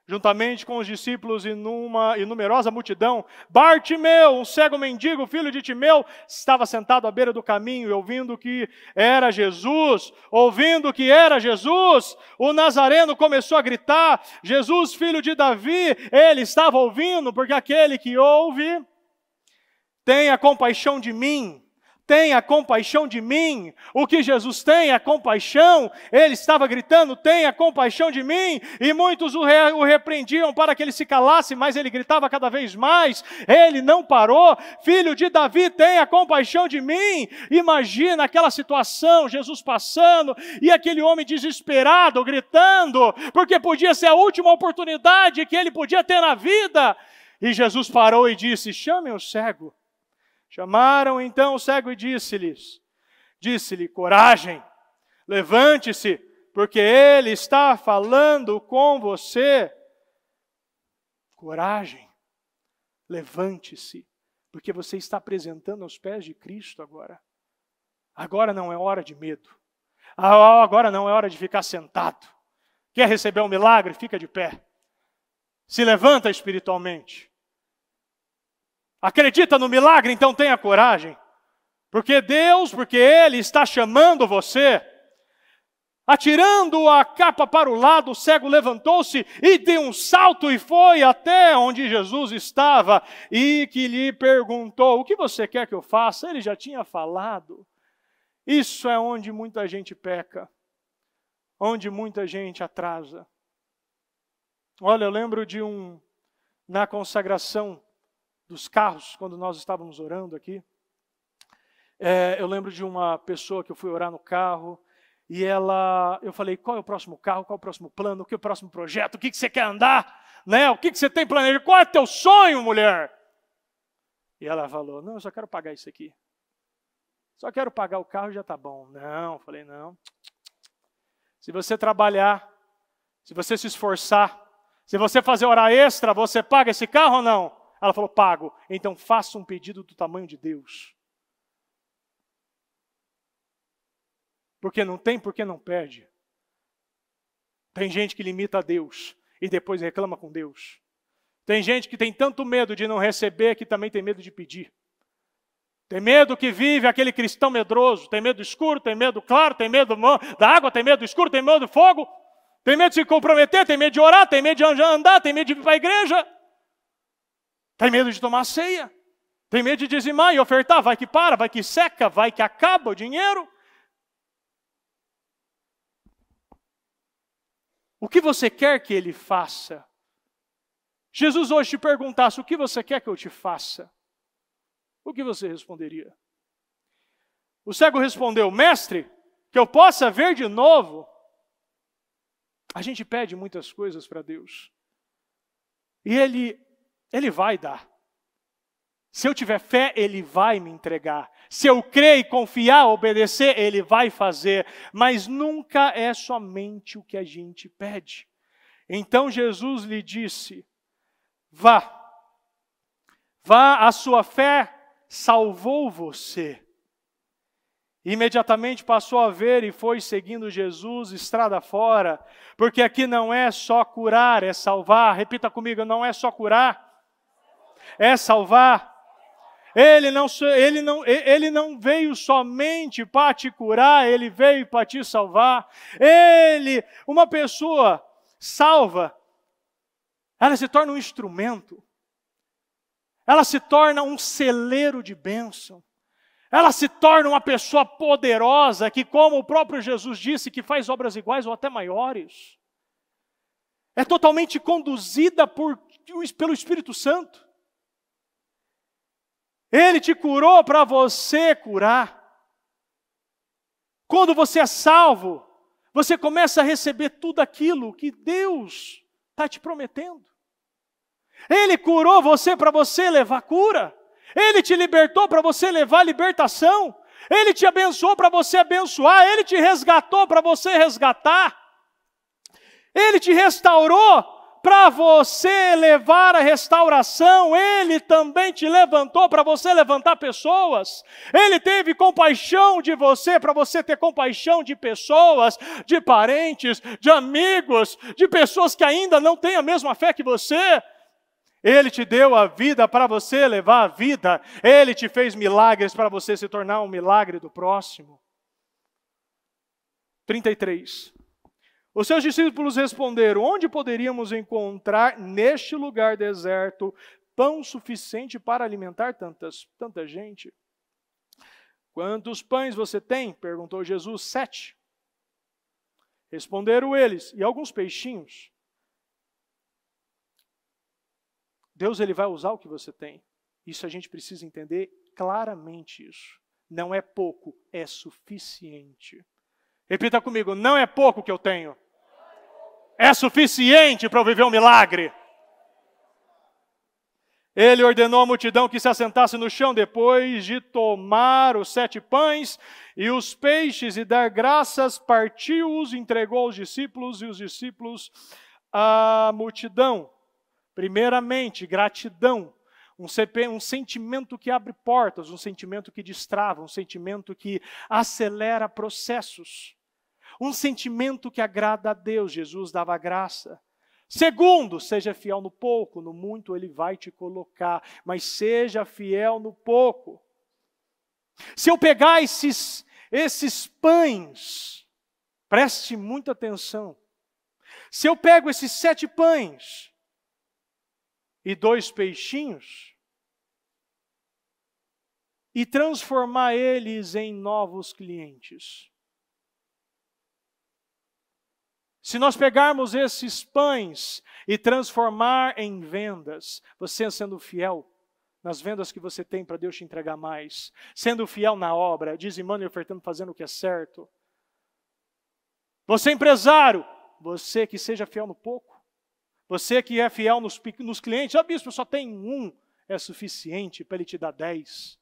juntamente com os discípulos e numerosa multidão. Bartimeu, um cego mendigo, filho de Timeu, estava sentado à beira do caminho, ouvindo que era Jesus, o nazareno começou a gritar: Jesus, filho de Davi. Ele estava ouvindo, porque aquele que ouve, tenha compaixão de mim. Tenha compaixão de mim. O que Jesus tem é compaixão. Ele estava gritando: tenha compaixão de mim. E muitos o repreendiam para que ele se calasse, mas ele gritava cada vez mais. Ele não parou. Filho de Davi, tenha compaixão de mim. Imagina aquela situação, Jesus passando e aquele homem desesperado, gritando, porque podia ser a última oportunidade que ele podia ter na vida. E Jesus parou e disse: chamem o cego. Chamaram então o cego e disse-lhe, coragem, levante-se, porque ele está falando com você. Coragem, levante-se, porque você está apresentando aos pés de Cristo agora. Agora não é hora de medo. Agora não é hora de ficar sentado. Quer receber um milagre? Fica de pé. Se levanta espiritualmente. Acredita no milagre, então tenha coragem. Porque Ele está chamando você. Atirando a capa para o lado, o cego levantou-se e deu um salto e foi até onde Jesus estava. E que lhe perguntou: o que você quer que eu faça? Ele já tinha falado. Isso é onde muita gente peca. Onde muita gente atrasa. Olha, eu lembro na consagração dos carros, quando nós estávamos orando aqui, eu lembro de uma pessoa que eu fui orar no carro, e eu falei: qual é o próximo carro, qual é o próximo plano, qual é o próximo projeto, o que você quer andar, né? O que você tem planejado, qual é o teu sonho, mulher? E ela falou: não, eu só quero pagar isso aqui. Só quero pagar o carro e já está bom. Não, eu falei: não. Se você trabalhar, se você se esforçar, se você fazer hora extra, você paga esse carro ou não? Ela falou: pago. Então faça um pedido do tamanho de Deus. Porque não tem, porque não pede. Tem gente que limita a Deus e depois reclama com Deus. Tem gente que tem tanto medo de não receber que também tem medo de pedir. Tem medo que vive aquele cristão medroso. Tem medo do escuro, tem medo do claro, tem medo da água, tem medo do escuro, tem medo do fogo. Tem medo de se comprometer, tem medo de orar, tem medo de andar, tem medo de ir para a igreja. Tem medo de tomar ceia. Tem medo de dizimar e ofertar. Vai que para, vai que seca, vai que acaba o dinheiro. O que você quer que ele faça? Jesus hoje te perguntasse: o que você quer que eu te faça? O que você responderia? O cego respondeu: mestre, que eu possa ver de novo. A gente pede muitas coisas para Deus. E Ele vai dar. Se eu tiver fé, Ele vai me entregar. Se eu crer e confiar, obedecer, Ele vai fazer. Mas nunca é somente o que a gente pede. Então Jesus lhe disse: vá, a sua fé salvou você. Imediatamente passou a ver e foi seguindo Jesus estrada fora. Porque aqui não é só curar, é salvar. Repita comigo: não é só curar, é salvar. Ele não veio somente para te curar, Ele veio para te salvar. Uma pessoa salva, ela se torna um instrumento. Ela se torna um celeiro de bênção. Ela se torna uma pessoa poderosa que, como o próprio Jesus disse, que faz obras iguais ou até maiores. É totalmente conduzida pelo Espírito Santo. Ele te curou para você curar. Quando você é salvo, você começa a receber tudo aquilo que Deus está te prometendo. Ele curou você para você levar cura. Ele te libertou para você levar libertação. Ele te abençoou para você abençoar. Ele te resgatou para você resgatar. Ele te restaurou para você levar a restauração. Ele também te levantou para você levantar pessoas. Ele teve compaixão de você para você ter compaixão de pessoas, de parentes, de amigos, de pessoas que ainda não têm a mesma fé que você. Ele te deu a vida para você levar a vida. Ele te fez milagres para você se tornar um milagre do próximo. 33. Os seus discípulos responderam: onde poderíamos encontrar neste lugar deserto pão suficiente para alimentar tanta gente? Quantos pães você tem? Perguntou Jesus. 7. Responderam eles: e alguns peixinhos? Deus, Ele vai usar o que você tem. Isso a gente precisa entender claramente isso. Não é pouco, é suficiente. Repita comigo: não é pouco que eu tenho. É suficiente para eu viver um milagre. Ele ordenou à multidão que se assentasse no chão depois de tomar os 7 pães e os peixes e dar graças, partiu-os, entregou aos discípulos e os discípulos à multidão. Primeiramente, gratidão, um sentimento que abre portas, um sentimento que destrava, um sentimento que acelera processos, um sentimento que agrada a Deus. Jesus dava graça. Segundo, seja fiel no pouco, no muito Ele vai te colocar, mas seja fiel no pouco. Se eu pegar esses pães, preste muita atenção, se eu pego esses 7 pães, e 2 peixinhos, e transformar eles em novos clientes. Se nós pegarmos esses pães e transformar em vendas, você sendo fiel nas vendas que você tem para Deus te entregar mais, sendo fiel na obra, dizimando e ofertando, fazendo o que é certo. Você empresário, você que seja fiel no pouco. Você que é fiel nos clientes: bispo, eu só tenho um, é suficiente para ele te dar 10.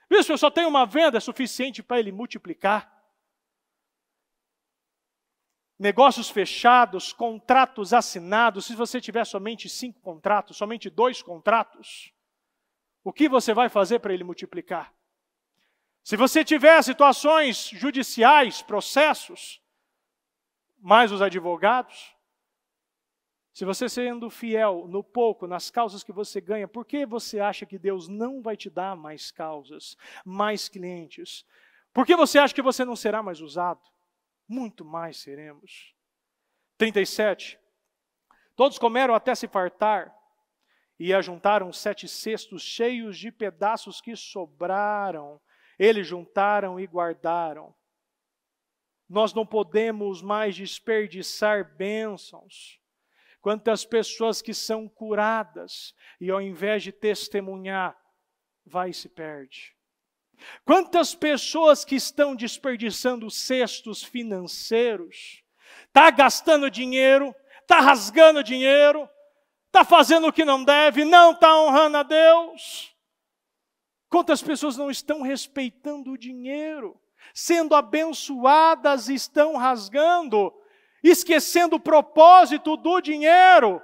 Bispo, eu só tenho uma venda, é suficiente para ele multiplicar. Negócios fechados, contratos assinados, se você tiver somente 5 contratos, somente 2 contratos, o que você vai fazer para ele multiplicar? Se você tiver situações judiciais, processos, mais os advogados, se você sendo fiel no pouco, nas causas que você ganha, por que você acha que Deus não vai te dar mais causas, mais clientes? Por que você acha que você não será mais usado? Muito mais seremos. 37. Todos comeram até se fartar e ajuntaram 7 cestos cheios de pedaços que sobraram. Eles juntaram e guardaram. Nós não podemos mais desperdiçar bênçãos. Quantas pessoas que são curadas e ao invés de testemunhar, vai e se perde. Quantas pessoas que estão desperdiçando cestos financeiros, está gastando dinheiro, está rasgando dinheiro, está fazendo o que não deve, não está honrando a Deus. Quantas pessoas não estão respeitando o dinheiro, sendo abençoadas e estão rasgando, esquecendo o propósito do dinheiro,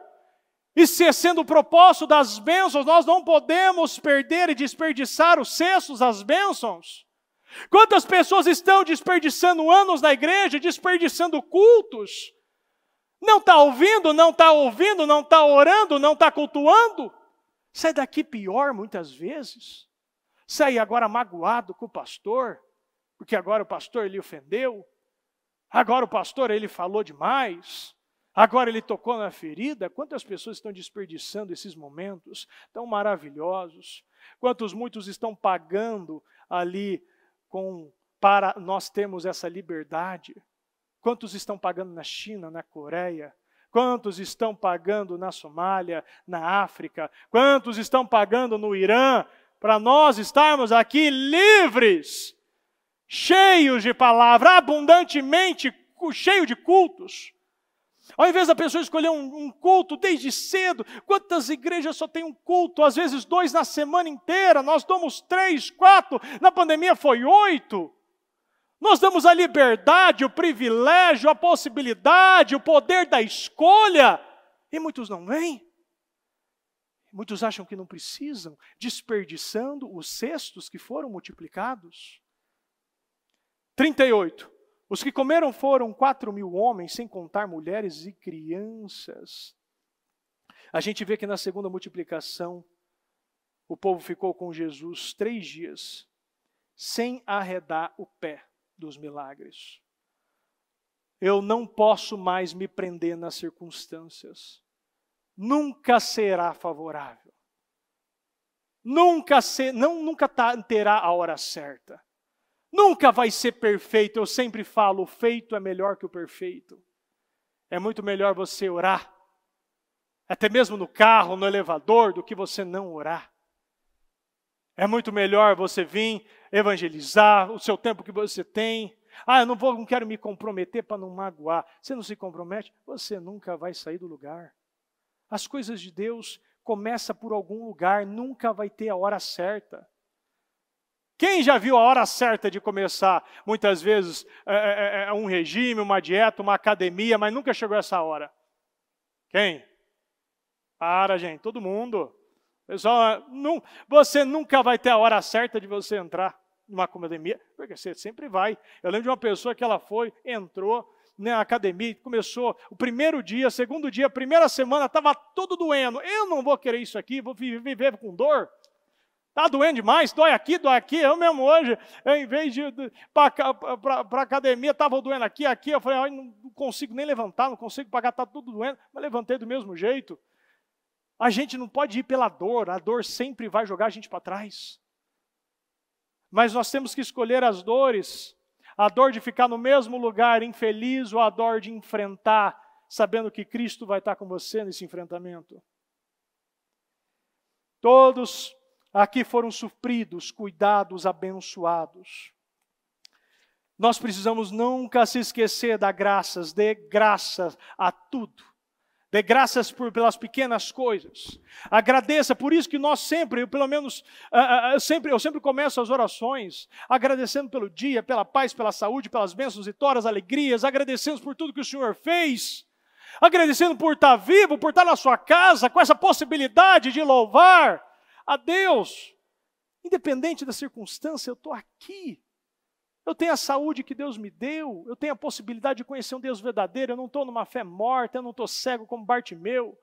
esquecendo o propósito das bênçãos. Nós não podemos perder e desperdiçar os cestos, as bênçãos. Quantas pessoas estão desperdiçando anos na igreja, desperdiçando cultos? Não está ouvindo, não está orando, não está cultuando? Sai daqui pior muitas vezes. sair agora magoado com o pastor, porque agora o pastor ele ofendeu, agora o pastor ele falou demais, agora ele tocou na ferida. Quantas pessoas estão desperdiçando esses momentos tão maravilhosos? Muitos estão pagando ali para nós termos essa liberdade? Quantos estão pagando na China, na Coreia? Quantos estão pagando na Somália, na África? Quantos estão pagando no Irã? Para nós estarmos aqui livres, cheios de palavra, abundantemente, cheio de cultos. Ao invés da pessoa escolher um culto desde cedo, quantas igrejas só tem um culto? Às vezes 2 na semana inteira, nós damos 3, 4, na pandemia foi 8. Nós damos a liberdade, o privilégio, a possibilidade, o poder da escolha, e muitos não vêm. Muitos acham que não precisam, desperdiçando os cestos que foram multiplicados. 38. Os que comeram foram 4.000 homens, sem contar mulheres e crianças. A gente vê que na segunda multiplicação, o povo ficou com Jesus 3 dias, sem arredar o pé dos milagres. Eu não posso mais me prender nas circunstâncias. Nunca será favorável. Nunca terá a hora certa. Nunca vai ser perfeito. Eu sempre falo, o feito é melhor que o perfeito. É muito melhor você orar, até mesmo no carro, no elevador, do que você não orar. É muito melhor você vir evangelizar o seu tempo que você tem. Eu não quero me comprometer para não magoar. Você não se compromete, você nunca vai sair do lugar. As coisas de Deus começam por algum lugar, nunca vai ter a hora certa. Quem já viu a hora certa de começar? Muitas vezes um regime, uma dieta, uma academia, mas nunca chegou essa hora. Quem? Para, gente, todo mundo. Pessoal, você nunca vai ter a hora certa de você entrar numa academia, porque você sempre vai. Eu lembro de uma pessoa que ela entrou na academia, começou o primeiro dia, segundo dia, primeira semana, estava tudo doendo. Eu não vou querer isso aqui, vou viver com dor. Está doendo demais, dói aqui. Eu mesmo hoje, em vez de ir para a academia, estava doendo aqui. Eu falei, não consigo nem levantar, não consigo pagar, está tudo doendo, mas levantei do mesmo jeito. A gente não pode ir pela dor, a dor sempre vai jogar a gente para trás. Mas nós temos que escolher as dores, a dor de ficar no mesmo lugar infeliz ou a dor de enfrentar, sabendo que Cristo vai estar com você nesse enfrentamento. Todos aqui foram supridos, cuidados, abençoados. Nós precisamos nunca se esquecer das graças, dê graças a tudo. Dê graças pelas pequenas coisas. Agradeça, por isso que nós sempre, eu sempre começo as orações agradecendo pelo dia, pela paz, pela saúde, pelas bênçãos, vitórias, alegrias, agradecendo por tudo que o Senhor fez, agradecendo por estar vivo, por estar na sua casa, com essa possibilidade de louvar a Deus. Independente da circunstância, eu estou aqui. Eu tenho a saúde que Deus me deu, eu tenho a possibilidade de conhecer um Deus verdadeiro, eu não estou numa fé morta, eu não estou cego como Bartimeu.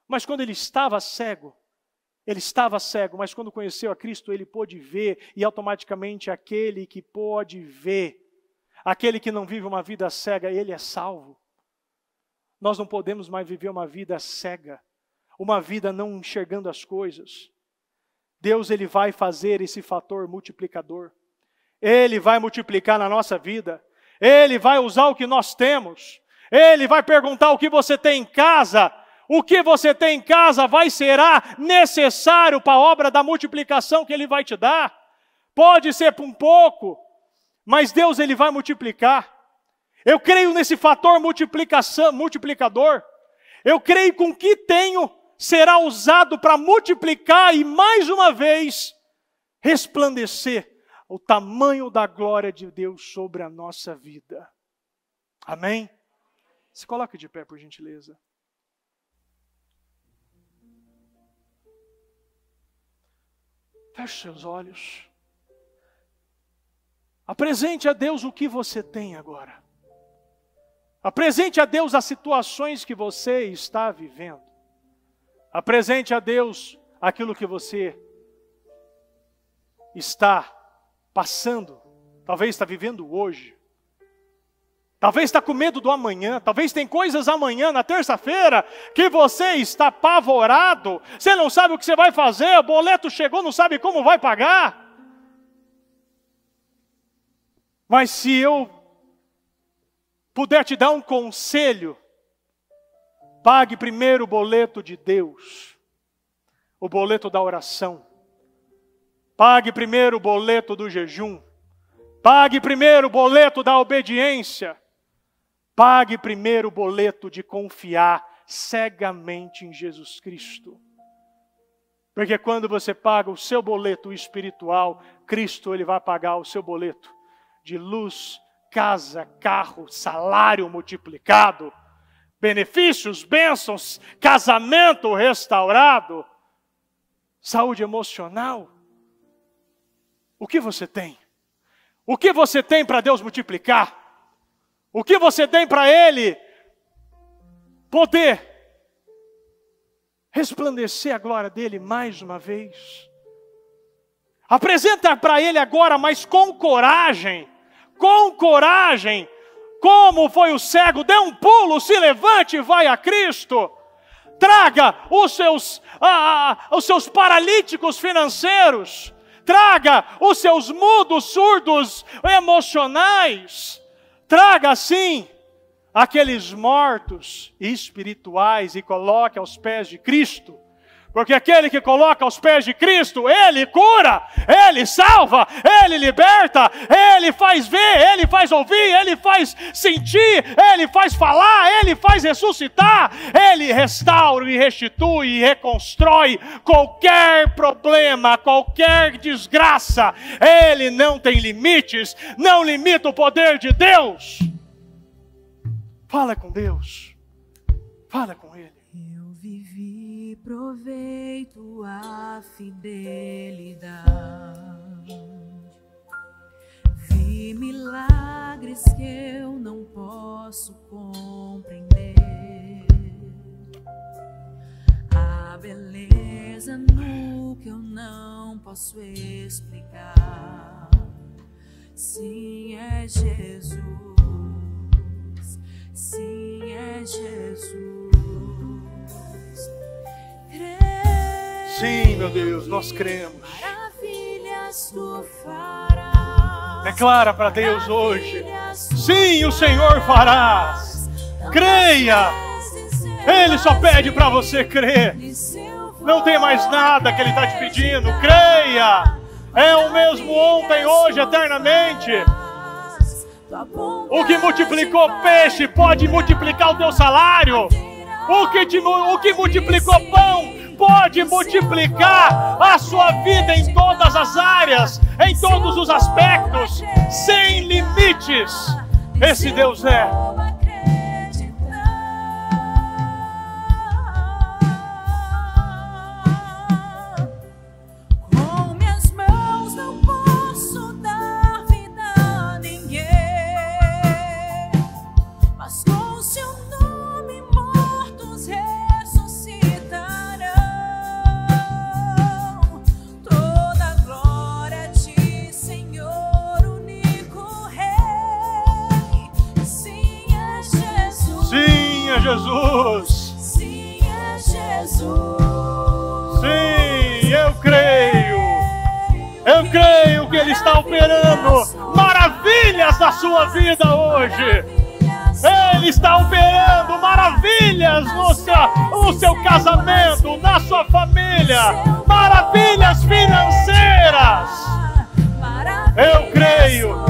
Mas quando ele estava cego, mas quando conheceu a Cristo, ele pôde ver, e automaticamente aquele que pode ver, aquele que não vive uma vida cega, ele é salvo. Nós não podemos mais viver uma vida cega, uma vida não enxergando as coisas. Deus ele vai fazer esse fator multiplicador. Ele vai multiplicar na nossa vida. Ele vai usar o que nós temos. Ele vai perguntar o que você tem em casa. O que você tem em casa será necessário para a obra da multiplicação que Ele vai te dar. Pode ser por um pouco, mas Deus ele vai multiplicar. Eu creio nesse fator multiplicador. Eu creio que o que tenho será usado para multiplicar e mais uma vez resplandecer o tamanho da glória de Deus sobre a nossa vida. Amém? Se coloque de pé, por gentileza. Feche seus olhos. Apresente a Deus o que você tem agora. Apresente a Deus as situações que você está vivendo. Apresente a Deus aquilo que você está passando, talvez está vivendo hoje, talvez está com medo do amanhã, talvez tem coisas amanhã, na terça-feira, que você está apavorado, você não sabe o que você vai fazer, o boleto chegou, não sabe como vai pagar. Mas se eu puder te dar um conselho, pague primeiro o boleto de Deus, o boleto da oração. Pague primeiro o boleto do jejum. Pague primeiro o boleto da obediência. Pague primeiro o boleto de confiar cegamente em Jesus Cristo. Porque quando você paga o seu boleto espiritual, Cristo ele vai pagar o seu boleto de luz, casa, carro, salário multiplicado, benefícios, bênçãos, casamento restaurado, saúde emocional. O que você tem? O que você tem para Deus multiplicar? O que você tem para Ele poder resplandecer a glória dEle mais uma vez? Apresenta para Ele agora, mas com coragem, como foi o cego, dê um pulo, se levante e vai a Cristo. Traga os seus paralíticos financeiros. Traga os seus mudos, surdos, emocionais. Traga, sim, aqueles mortos espirituais e coloque aos pés de Cristo. Porque aquele que coloca aos pés de Cristo, Ele cura, Ele salva, Ele liberta, Ele faz ver, Ele faz ouvir, Ele faz sentir, Ele faz falar, Ele faz ressuscitar, Ele restaura e restitui e reconstrói qualquer problema, qualquer desgraça. Ele não tem limites, não limita o poder de Deus. Fala com Deus, fala com Ele. Proveito a fidelidade, vi milagres que eu não posso compreender, a beleza no que eu não posso explicar. Sim, é Jesus, sim, é Jesus. Sim, meu Deus, nós cremos. Maravilhas tu farás. Declara para Deus hoje. Sim, o Senhor farás. Creia. Ele só pede para você crer. Não tem mais nada que Ele está te pedindo. Creia. É o mesmo ontem, hoje, eternamente. O que multiplicou peixe pode multiplicar o teu salário. O que multiplicou pão pode multiplicar a sua vida em todas as áreas, em todos os aspectos, sem limites. Esse Deus é. Com minhas mãos não posso dar vida a ninguém, mas com seu nome mortos ressuscitarão. Toda glória a ti, Senhor, único Rei. Sim, é Jesus. Sim, é Jesus. Sim, é Jesus. Sim, eu creio. Eu creio que Ele está operando maravilhas na sua vida hoje. Ele está operando maravilhas no seu casamento, na sua família, maravilhas financeiras. Eu creio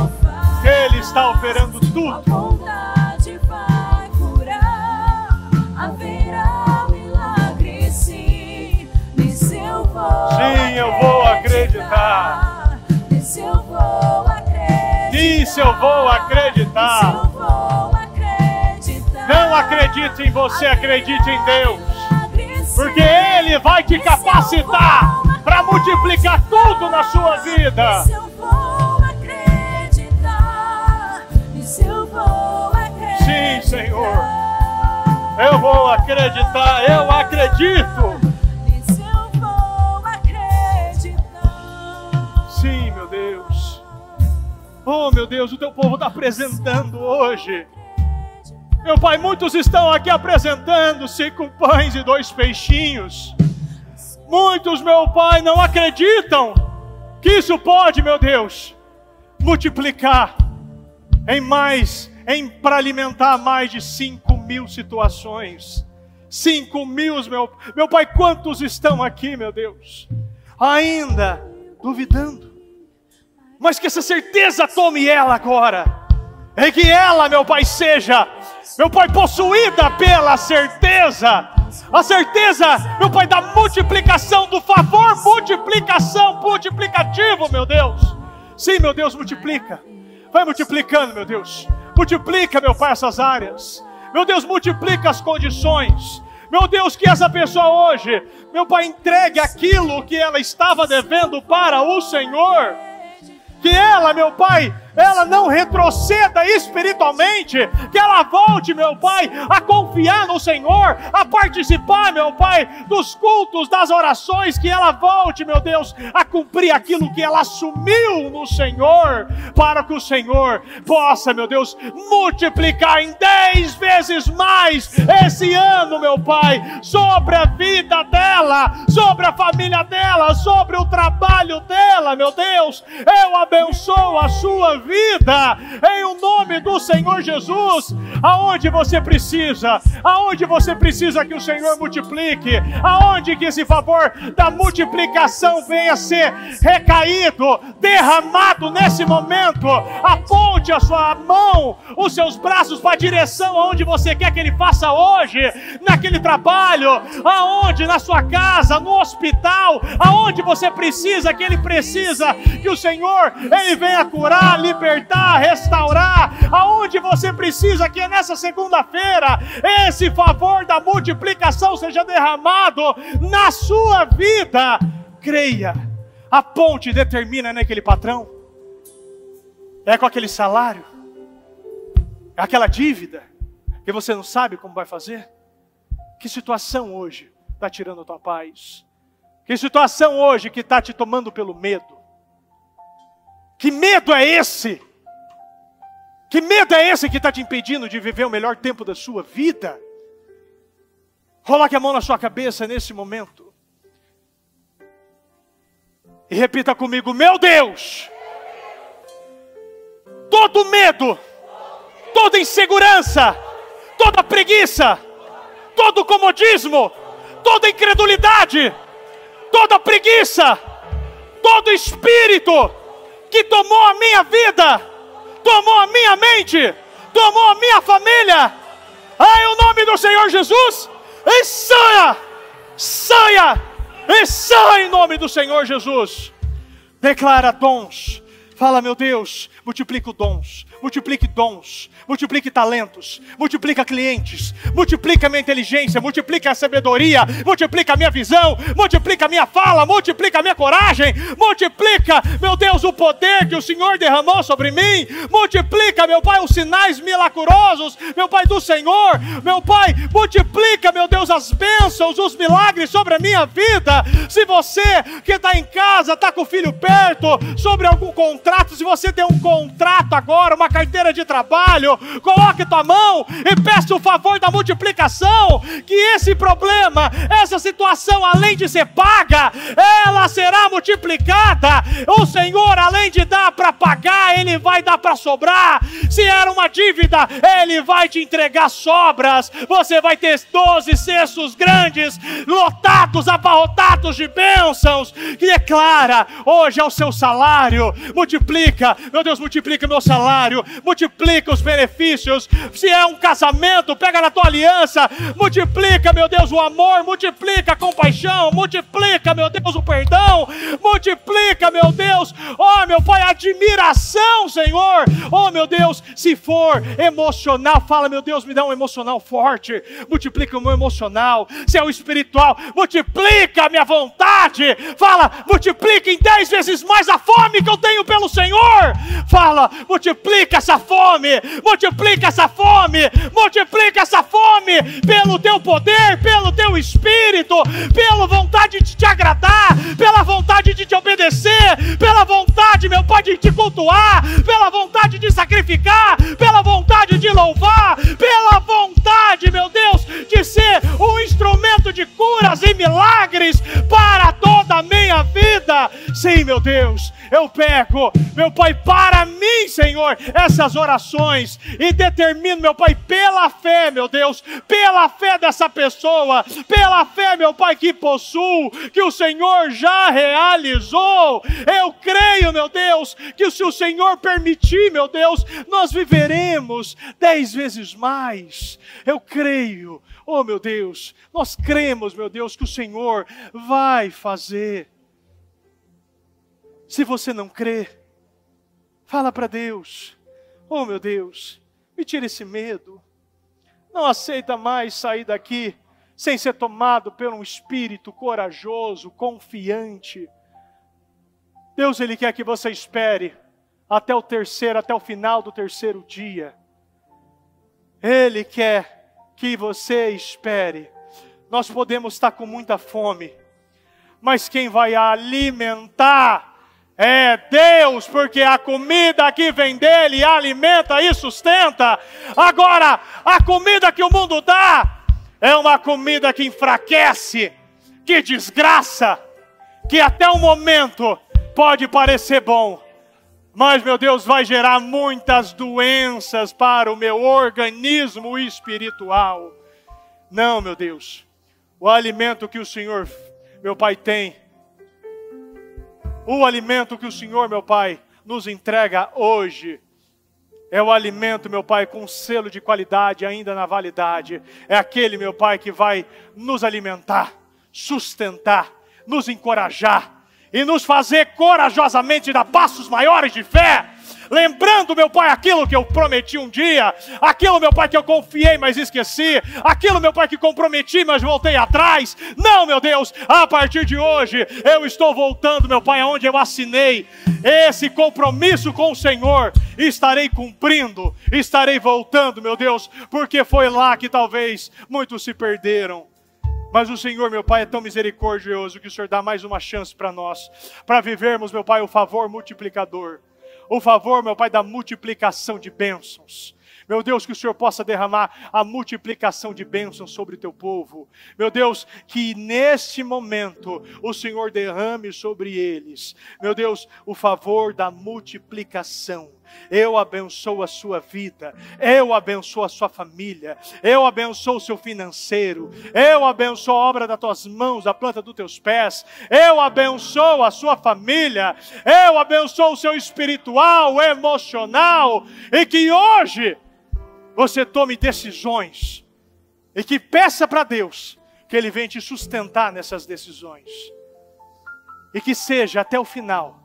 que Ele está operando tudo. Bondade vai curar, haverá milagre, sim. Nisso eu vou. Sim, eu vou acreditar. Nisso eu vou acreditar. Nisso eu vou acreditar. Nisso eu vou acreditar. Não acredite em você, acredite em Deus. Porque Ele vai te capacitar para multiplicar tudo na sua vida. Nisso eu vou acreditar. Nisso eu vou acreditar. Sim, Senhor. Eu vou acreditar, eu acredito. Nisso eu vou acreditar. Sim, Oh, meu Deus, o teu povo está apresentando hoje. Meu Pai, muitos estão aqui apresentando 5 pães e 2 peixinhos. Muitos, meu Pai, não acreditam que isso pode, meu Deus, multiplicar para alimentar mais de 5.000 situações. 5.000, meu Pai, quantos estão aqui, meu Deus, ainda duvidando? Mas que essa certeza tome ela agora. É que ela, meu Pai, seja, meu Pai, possuída pela certeza. A certeza, meu Pai, da multiplicação, do favor, multiplicativo, meu Deus. Sim, meu Deus, multiplica. Vai multiplicando, meu Deus. Multiplica, meu Pai, essas áreas. Meu Deus, multiplica as condições. Meu Deus, que essa pessoa hoje, meu Pai, entregue aquilo que ela estava devendo para o Senhor. Que ela, meu Pai, ela não retroceda espiritualmente, que ela volte, meu Pai, a confiar no Senhor, a participar, meu Pai, dos cultos, das orações, que ela volte, meu Deus, a cumprir aquilo que ela assumiu no Senhor, para que o Senhor possa, meu Deus, multiplicar em 10 vezes mais esse ano, meu Pai, sobre a vida dela, sobre a família dela, sobre o trabalho dela, meu Deus. Eu abençoo a sua vida, em o nome do Senhor Jesus. Aonde você precisa que o Senhor multiplique, aonde que esse favor da multiplicação venha a ser recaído, derramado nesse momento, aponte a sua mão, os seus braços para a direção aonde você quer que Ele faça hoje, naquele trabalho, aonde, na sua casa, no hospital, aonde você precisa, que Ele precisa, que o Senhor, Ele venha curar, libertar, restaurar, aonde você precisa que nessa segunda-feira esse favor da multiplicação seja derramado na sua vida. Creia, aponte e determina naquele patrão, é com aquele salário, é aquela dívida que você não sabe como vai fazer. Que situação hoje está tirando a tua paz? Que situação hoje que está te tomando pelo medo? Que medo é esse? Que medo é esse que está te impedindo de viver o melhor tempo da sua vida? Coloque a mão na sua cabeça nesse momento e repita comigo: meu Deus, todo medo, toda insegurança, toda preguiça, todo comodismo, toda incredulidade, toda preguiça, todo espírito que tomou a minha vida, tomou a minha mente, tomou a minha família, em o nome do Senhor Jesus, e saia, saia, e saia em nome do Senhor Jesus. Declara dons. Fala: meu Deus, multiplica dons, multiplique talentos, multiplica clientes, multiplica a minha inteligência, multiplica a sabedoria, multiplica a minha visão, multiplica a minha fala, multiplica a minha coragem, multiplica, meu Deus, o poder que o Senhor derramou sobre mim, multiplica, meu Pai, os sinais milagrosos, meu Pai, do Senhor, meu Pai, multiplica, meu Deus, as bênçãos, os milagres sobre a minha vida. Se você que está em casa, está com o filho perto, sobre algum contrato, se você tem um contrato agora, uma carteira de trabalho, coloque tua mão e peça o favor da multiplicação, que esse problema, essa situação, além de ser paga, ela será multiplicada. O Senhor, além de dar para pagar, Ele vai dar para sobrar. Se era uma dívida, Ele vai te entregar sobras. Você vai ter 12 cestos grandes, lotados, abarrotados de bênçãos. Que declara: hoje é o seu salário. Multiplica, meu Deus, multiplica meu salário, multiplica os benefícios. Se é um casamento, pega na tua aliança, multiplica, meu Deus, o amor, multiplica a compaixão, multiplica, meu Deus, o perdão, multiplica, meu Deus, oh meu Pai, a admiração, Senhor. Oh meu Deus, se for emocional, fala: meu Deus, me dá um emocional forte, multiplica o meu emocional. Se é o espiritual, multiplica a minha vontade, fala: multiplica em 10 vezes mais a fome que eu tenho pelo Senhor. Fala: multiplica multiplica essa fome, multiplica essa fome, multiplica essa fome pelo teu poder, pelo teu espírito, pela vontade de te agradar, pela vontade de te obedecer, pela vontade, meu Pai, de te cultuar, pela vontade de sacrificar, pela vontade de louvar, pela vontade, meu Deus, de ser um instrumento de curas e milagres para toda a minha vida. Sim, meu Deus, eu pego, meu Pai, para mim, Senhor, essas orações e determino, meu Pai, pela fé, meu Deus, pela fé dessa pessoa, pela fé, meu Pai, que possuo, que o Senhor já realizou. Eu creio, meu Deus, que se o Senhor permitir, meu Deus, nós viveremos 10 vezes mais. Eu creio, oh meu Deus, nós cremos, meu Deus, que o Senhor vai fazer. Se você não crê, fala para Deus: oh meu Deus, me tira esse medo. Não aceita mais sair daqui sem ser tomado por um espírito corajoso, confiante. Deus, Ele quer que você espere até o final do terceiro dia. Ele quer que você espere. Nós podemos estar com muita fome, mas quem vai alimentar é Deus, porque a comida que vem dele alimenta e sustenta. Agora, a comida que o mundo dá é uma comida que enfraquece, que desgraça, que até o momento pode parecer bom, mas, meu Deus, vai gerar muitas doenças para o meu organismo espiritual. Não, meu Deus, o alimento que o Senhor, meu Pai, tem, o alimento que o Senhor, meu Pai, nos entrega hoje, é o alimento, meu Pai, com selo de qualidade ainda na validade. É aquele, meu Pai, que vai nos alimentar, sustentar, nos encorajar e nos fazer corajosamente dar passos maiores de fé. Lembrando, meu Pai, aquilo que eu prometi um dia, aquilo, meu Pai, que eu confiei, mas esqueci, aquilo, meu Pai, que comprometi, mas voltei atrás. Não, meu Deus, a partir de hoje, eu estou voltando, meu Pai, aonde eu assinei esse compromisso com o Senhor, estarei cumprindo, estarei voltando, meu Deus, porque foi lá que talvez muitos se perderam. Mas o Senhor, meu Pai, é tão misericordioso que o Senhor dá mais uma chance para nós, para vivermos, meu Pai, o favor multiplicador. O favor, meu Pai, da multiplicação de bênçãos. Meu Deus, que o Senhor possa derramar a multiplicação de bênçãos sobre o teu povo. Meu Deus, que neste momento o Senhor derrame sobre eles, meu Deus, o favor da multiplicação. Eu abençoo a sua vida, eu abençoo a sua família, eu abençoo o seu financeiro, eu abençoo a obra das tuas mãos, a planta dos teus pés, eu abençoo a sua família, eu abençoo o seu espiritual, emocional, e que hoje você tome decisões, e que peça para Deus que Ele venha te sustentar nessas decisões, e que seja até o final,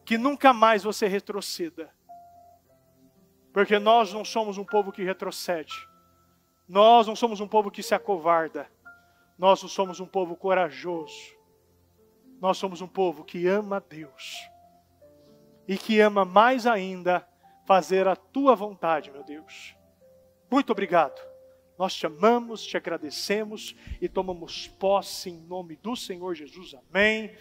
que nunca mais você retroceda, porque nós não somos um povo que retrocede, nós não somos um povo que se acovarda, nós não somos um povo corajoso, nós somos um povo que ama a Deus, e que ama mais ainda fazer a tua vontade, meu Deus. Muito obrigado. Nós te amamos, te agradecemos e tomamos posse em nome do Senhor Jesus. Amém.